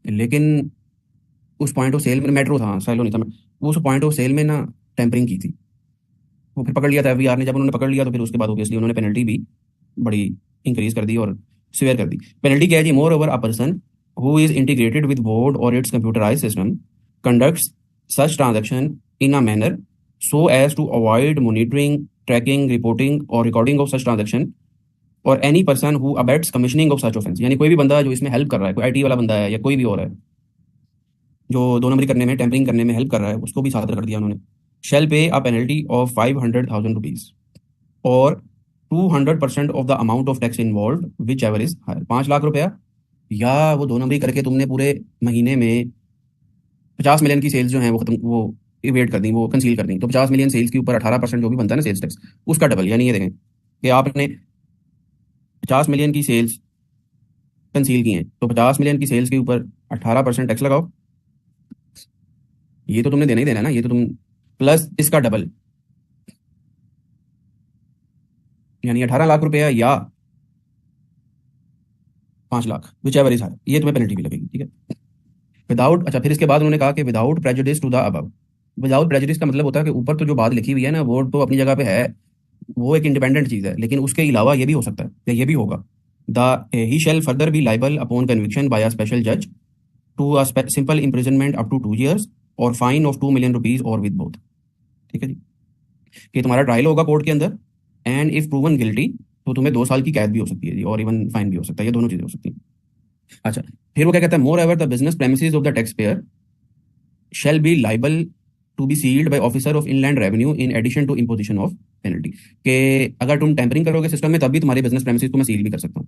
लेकिन उस पॉइंट ऑफ सेल में मेट्रो था, स्टाइलो नहीं था, उस पॉइंट ऑफ सेल में ना टेम्परिंग की थी। वो फिर पकड़ लिया था एफबीआर ने। जब उन्होंने पकड़ लिया तो फिर उसके बाद ऑब्वियसली उन्होंने पेनल्टी भी बड़ी इंक्रीज कर दी और सिवियर कर दी। पेनल्टी क्या है जी? Moreover a person who is integrated with board और it's computerise system conducts such transaction in a manner so as to avoid monitoring, tracking, reporting और recording of such transaction और any person who abets commissioning of such offense। यानी कोई भी बंदा जो इसमें help कर रहा है, कोई आईटी वाला बंदा है या कोई भी और है जो 2 नंबरी करने में, टेम्परिंग करने में हेल्प कर रहा है, उसको भी साथ कर दिया उन्होंने। शेल पे अ पेनल्टी ऑफ 500,000 रुपीज और 200% of the amount of tax involved whichever is higher. 5 lakh रुपया, या वो 2 नंबरी करके तुमने पूरे महीने में 50 मिलियन की सेल्स जो है वो खत्म, वो इवेट कर दी, वो कंसील कर दी, तो 50 मिलियन सेल्स के ऊपर 18% जो भी बनता है ना सेल्स टैक्स, उसका डबल। यानी ये देखें कि आपने 50 मिलियन की सेल्स कंसील की हैं, तो 50 मिलियन की सेल्स के ऊपर 18% टैक्स लगाओ, ये तो तुमने देना ही देना है ना, ये तो तुम प्लस इसका डबल, यानी 18 लाख रुपया या 5 lakh, whichever is higher, ये तुम्हें पेनल्टी भी लगेगी। ठीक है, विदाउट। अच्छा, फिर इसके बाद उन्होंने कहा कि without prejudice to the above. Without prejudice का मतलब होता है कि ऊपर तो जो बात लिखी हुई है ना वो तो अपनी जगह पे है, वो एक इंडिपेंडेंट चीज है, लेकिन उसके अलावा ये भी हो सकता है या ये भी होगा। The he shall further be liable upon conviction by a special जज to a simple imprisonment up to 2 years or fine of 2 million rupees or with both. ठीक है जी। कि तुम्हारा ट्रायल होगा कोर्ट के अंदर, एंड इफ प्रूवन गिल्टी तो तुम्हें 2 साल की कैद भी हो सकती है जी, और इवन फाइन भी हो सकता है, ये दोनों चीज़ें हो सकती हैं। अच्छा, फिर वो क्या कहता है, moreover the business premises of the tax payer shall be liable to be sealed by officer of inland revenue in addition to imposition of penalty। कि अगर तुम टेम्परिंग करोगे सिस्टम में तब भी तुम्हारे बिजनेस प्रेमिसेस को मैं सील भी कर सकता हूँ।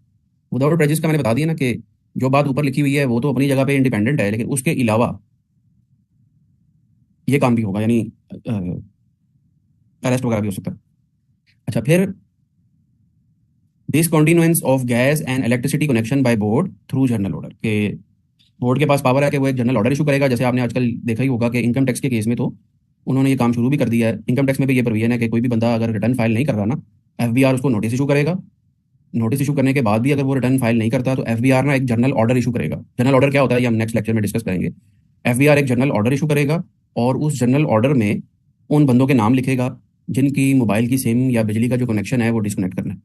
विदाउट प्रेजुडिस का मैंने बता दिया ना कि जो बात ऊपर लिखी हुई है वो तो अपनी जगह पे इंडिपेंडेंट है, लेकिन उसके अलावा ये काम भी होगा, यानी अरेस्ट वगैरह भी हो सकता है। अच्छा, फिर discontinuance of gas and electricity connection by board through general order, के बोर्ड के पास पावर है कि वो एक जनरल ऑर्डर इशू करेगा। जैसे आपने आजकल देखा ही होगा कि इनकम टैक्स के केस में तो उन्होंने ये काम शुरू भी कर दिया है। इनकम टैक्स में भी ये प्रोविजन है कि कोई भी बंदा अगर रिटर्न फाइल नहीं कर रहा ना, एफबीआर उसको नोटिस इशू करेगा। नोटिस इशू करने के बाद भी अगर वो रिटर्न फाइल नहीं करता तो एफबीआर ना एक जनरल ऑर्डर इशू करेगा। जनरल ऑर्डर क्या होता है ये हम नेक्स्ट लेक्चर में डिस्कस करेंगे। एफबीआर एक जनरल ऑर्डर इशू करेगा और उस जनरल ऑर्डर में उन बंदों के नाम लिखेगा जिनकी मोबाइल की सिम या बिजली का जो कनेक्शन है वो डिस्कनेक्ट करना है।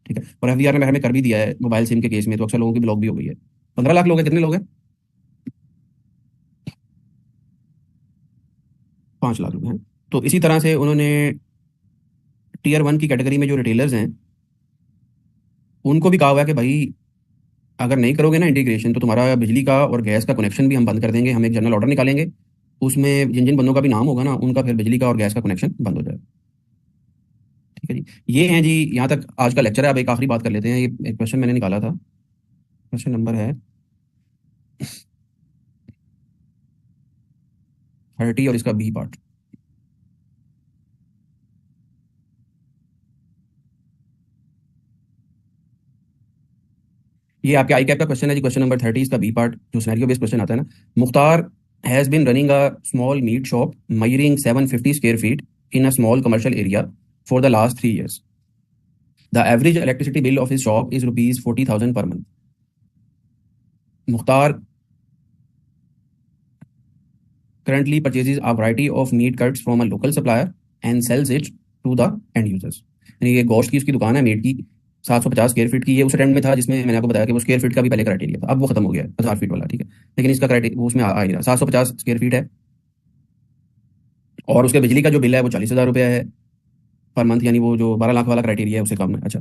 ठीक है, और एफबीआर ने हमें कर भी दिया है मोबाइल सिम के केस में, तो अक्सर लोगों की ब्लॉक भी हो गई है। 15 लाख लोग हैं, कितने लोग हैं? 5 लाख लोग हैं। तो इसी तरह से उन्होंने टीयर 1 की कैटेगरी में जो रिटेलर्स हैं उनको भी कहा हुआ है कि भाई अगर नहीं करोगे ना इंटीग्रेशन तो तुम्हारा बिजली का और गैस का कनेक्शन भी हम बंद कर देंगे। हम एक जनरल ऑर्डर निकालेंगे, उसमें जिन जिन बंदों का भी नाम होगा ना उनका फिर बिजली का और गैस का कनेक्शन बंद हो जाएगा। ठीक है जी, ये हैं जी, यहाँ तक आज का लेक्चर है। अब एक आखिरी बात कर लेते हैं। ये एक क्वेश्चन मैंने निकाला था, क्वेश्चन नंबर है 30 और इसका बी पार्ट। ये आपके आई कैप का क्वेश्चन है जी, क्वेश्चन नंबर 30 इसका बी पार्ट, जो सिनेरियो बेस्ड क्वेश्चन आता है ना। Mukhtar has been running a small meat shop measuring 750 square feet in a small commercial area for the last 3 years. The average electricity bill of his shop is rupees 40,000 per month. Mukhtar currently purchases a variety of meat cuts from a local supplier and sells it to the end users। यानी ये गोश्त की उसकी दुकान है meet की, 750 square feet की। ये उस ट्रेंड में था जिसमें मैंने आपको बताया कि वो स्क्वायर फीट का भी पहले क्राइटेरिया था, अब वो खत्म हो गया है 1000 फीट वाला। ठीक है, लेकिन इसका क्राइटेरिया वो उसमें आ ही रहा, 750 स्क्वायर फीट है। और उसके बिजली का जो बिल है वो 40,000 रुपया है पर मंथ, यानी वो जो 12 लाख वाला क्राइटेरिया है उससे कम है। अच्छा,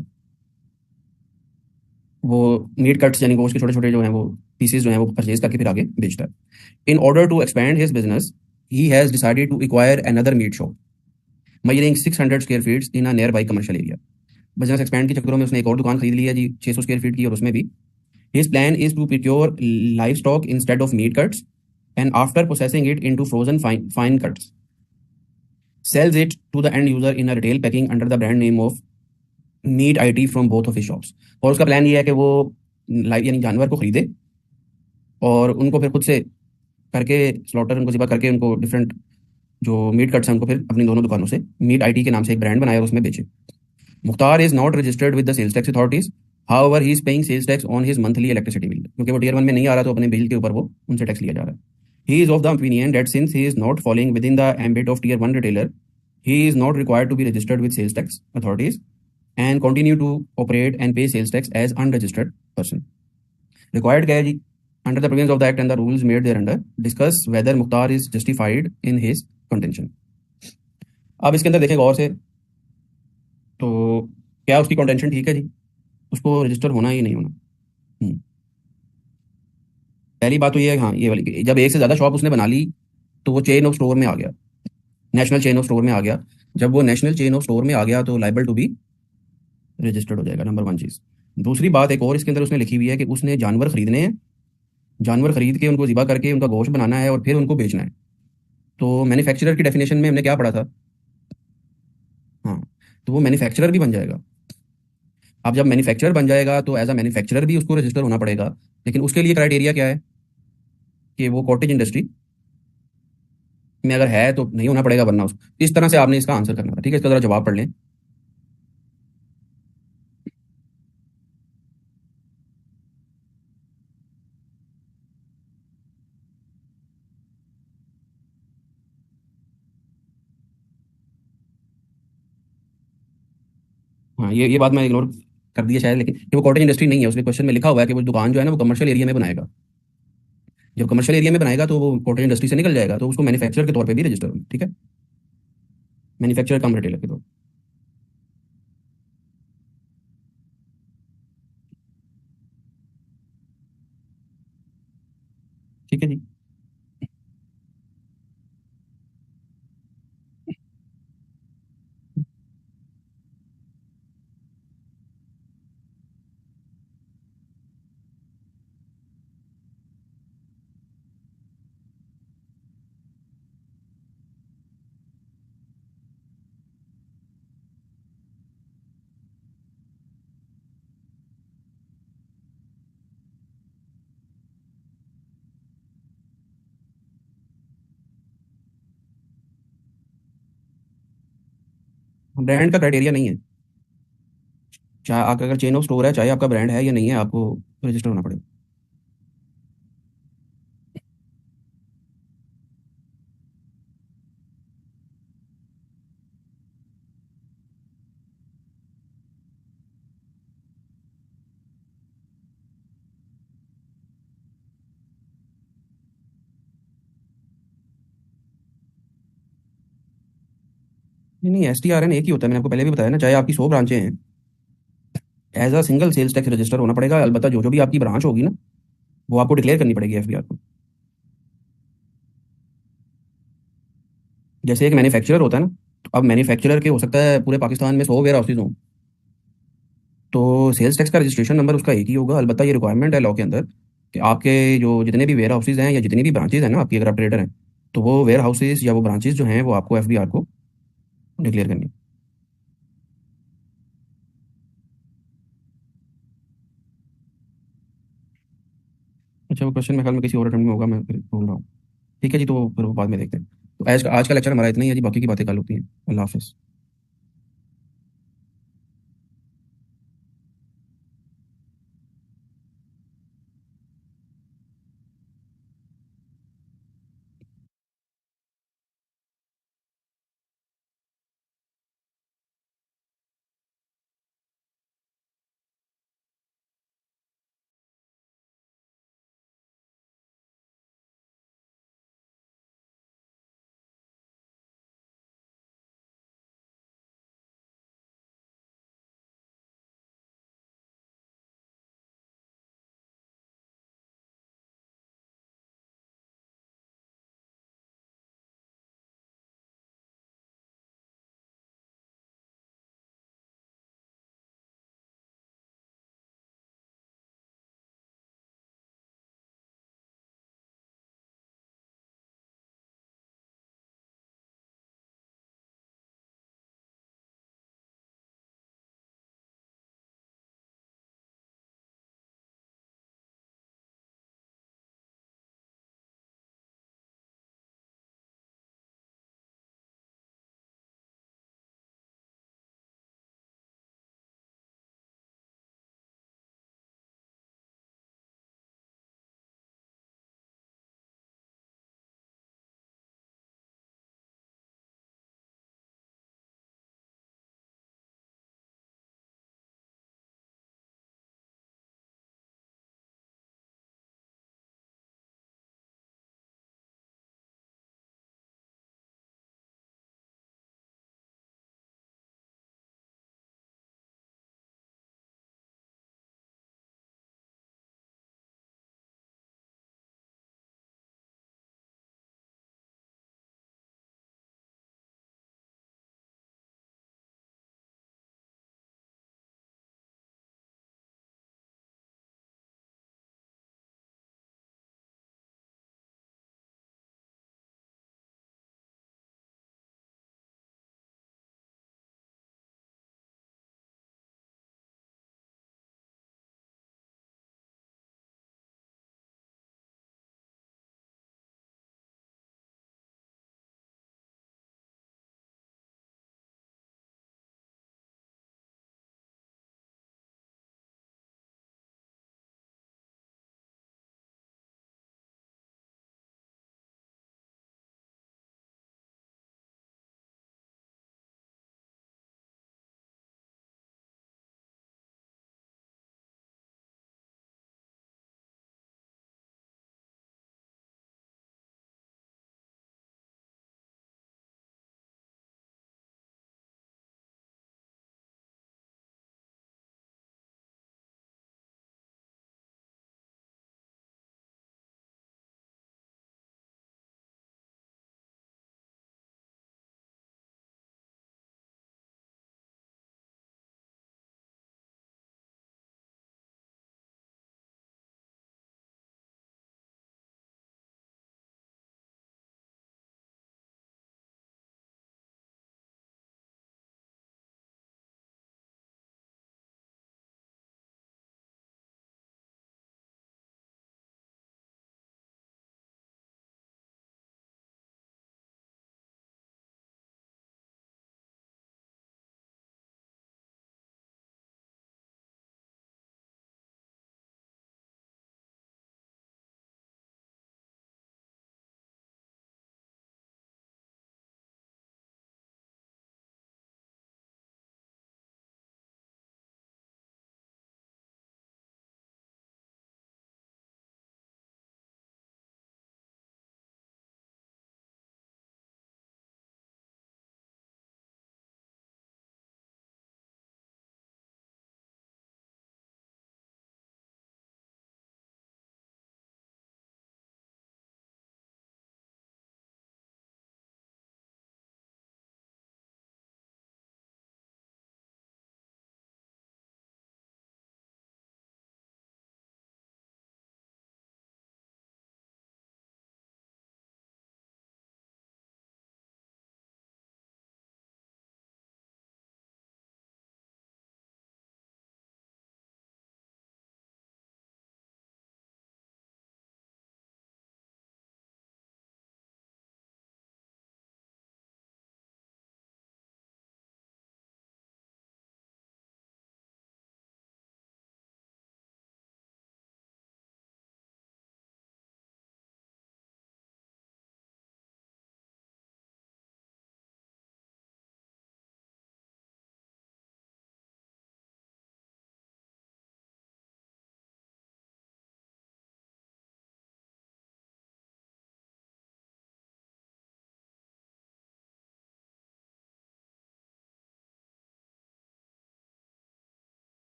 वो मीट कट्स यानी गोश्त के छोटे छोटे जो हैं वो पीसेस जो हैं वो परचेज करके फिर आगे बेचता है। In order to expand his business he has decided to acquire another meat shop measuring 600 square feet in a nearby commercial area. Business expand के चक्करों में उसने एक और दुकान खरीद ली है जी 600 स्क्वायर फीट की, और उसमें भी his plan is to procure livestock instead of meat cuts and after processing it into frozen fine cuts sells it to the end user in a retail packing under the brand name of meat IT from both of his shops. और उसका plan ये है कि वो live यानी जानवर को खरीदे और उनको फिर खुद से करके स्लॉटर उनको ज़िबा करके उनको डिफरेंट जो मीट कट्स हैं उनको फिर अपनी दोनों दुकानों से मीट आईटी के नाम से एक ब्रांड बनाया और उसमें बेचे। Mukhtar is not registered with the sales tax authorities, however he is paying sales tax on his monthly electricity bill, क्योंकि वो टीयर 1 में नहीं आ रहा तो अपने बिल के ऊपर वो उनसे टैक्स लिया जा रहा है। He is of the opinion that since he is not following within the ambit of tier 1 retailer, he is not required to be registered with sales tax authorities and continue to operate and pay sales tax as unregistered person। Required क्या है जी? Under the provisions of the act and the rules made thereunder, discuss whether Mukhtar is justified in his contention। अब इसके अंदर देखें गौर से, तो क्या उसकी कंटेंशन ठीक है जी? उसको रजिस्टर होना ही नहीं होना? पहली बात तो ये है, हाँ ये वाली कि जब एक से ज़्यादा शॉप उसने बना ली तो वो चेन ऑफ स्टोर में आ गया, नेशनल चेन ऑफ स्टोर में आ गया। जब वो नेशनल चेन ऑफ स्टोर में आ गया तो लाइबल टू बी रजिस्टर्ड हो जाएगा, नंबर 1 चीज़। दूसरी बात एक और इसके अंदर उसने लिखी हुई है कि उसने जानवर खरीदने हैं, जानवर खरीद के उनको ज़िबा करके उनका गोश्त बनाना है और फिर उनको बेचना है। तो मैन्युफैक्चरर की डेफिनेशन में हमने क्या पढ़ा था? हाँ, तो वो मैन्युफैक्चरर भी बन जाएगा। अब जब मैन्युफैक्चरर बन जाएगा तो एज अ मैन्युफैक्चरर भी उसको रजिस्टर होना पड़ेगा, लेकिन उसके लिए क्राइटेरिया क्या है कि वो कॉटेज इंडस्ट्री में अगर है तो नहीं होना पड़ेगा, वरना उसको इस तरह से आपने इसका आंसर करना था। ठीक है, इसका जरा जवाब पढ़ लें। हाँ, ये बात मैं इग्नोर कर दी है शायद, लेकिन ये वो कॉटेज इंडस्ट्री नहीं है। उसके क्वेश्चन में लिखा हुआ है कि वो दुकान जो है ना वो कमर्शियल एरिया में बनाएगा। जब कमर्शियल एरिया में बनाएगा तो वो कॉटेज इंडस्ट्री से निकल जाएगा, तो उसको मैन्युफैक्चरर के तौर पे भी रजिस्टर होगा। ठीक है, मैन्युफैक्चरर कम रिटेलर के दो। ठीक है जी। ब्रांड का क्राइटेरिया नहीं है। चाहे आपका अगर चेन ऑफ स्टोर है, चाहे आपका ब्रांड है या नहीं है, आपको रजिस्टर होना पड़ेगा। नहीं नहीं, STRN एक ही होता है, मैंने आपको पहले भी बताया ना, चाहे आपकी 100 ब्रांचें हैं, as a single sales tax register होना पड़ेगा। अलबत्ता जो जो भी आपकी ब्रांच होगी ना, वो आपको डिक्लेयर करनी पड़ेगी FBR को। जैसे एक मैन्युफैक्चरर होता है ना, तो अब मैन्युफैक्चरर के हो सकता है पूरे पाकिस्तान में 100 वेयर हाउसेज हों, तो सेल्स टैक्स का रजिस्ट्रेशन नंबर उसका एक ही होगा। अलबत्ता ये रिक्वायरमेंट है लॉ के अंदर कि आपके जो जितने भी वेयर हाउसेज हैं या जितनी भी ब्रांचेज हैं ना आपकी, अगर आप ट्रेडर हैं, तो वो वेयर हाउसेज या वो ब्रांचेज जो हैं वो आपको FBR को डिक्लेयर करनी है। अच्छा, वो क्वेश्चन मेरे ख्याल में किसी और अटेम्प्ट में होगा, मैं फिर भूल रहा हूँ। ठीक है जी, तो फिर वो बाद में देखते हैं। तो आज का लेक्चर हमारा इतना ही है जी, बाकी की बातें कल होती हैं। अल्लाह हाफिज़।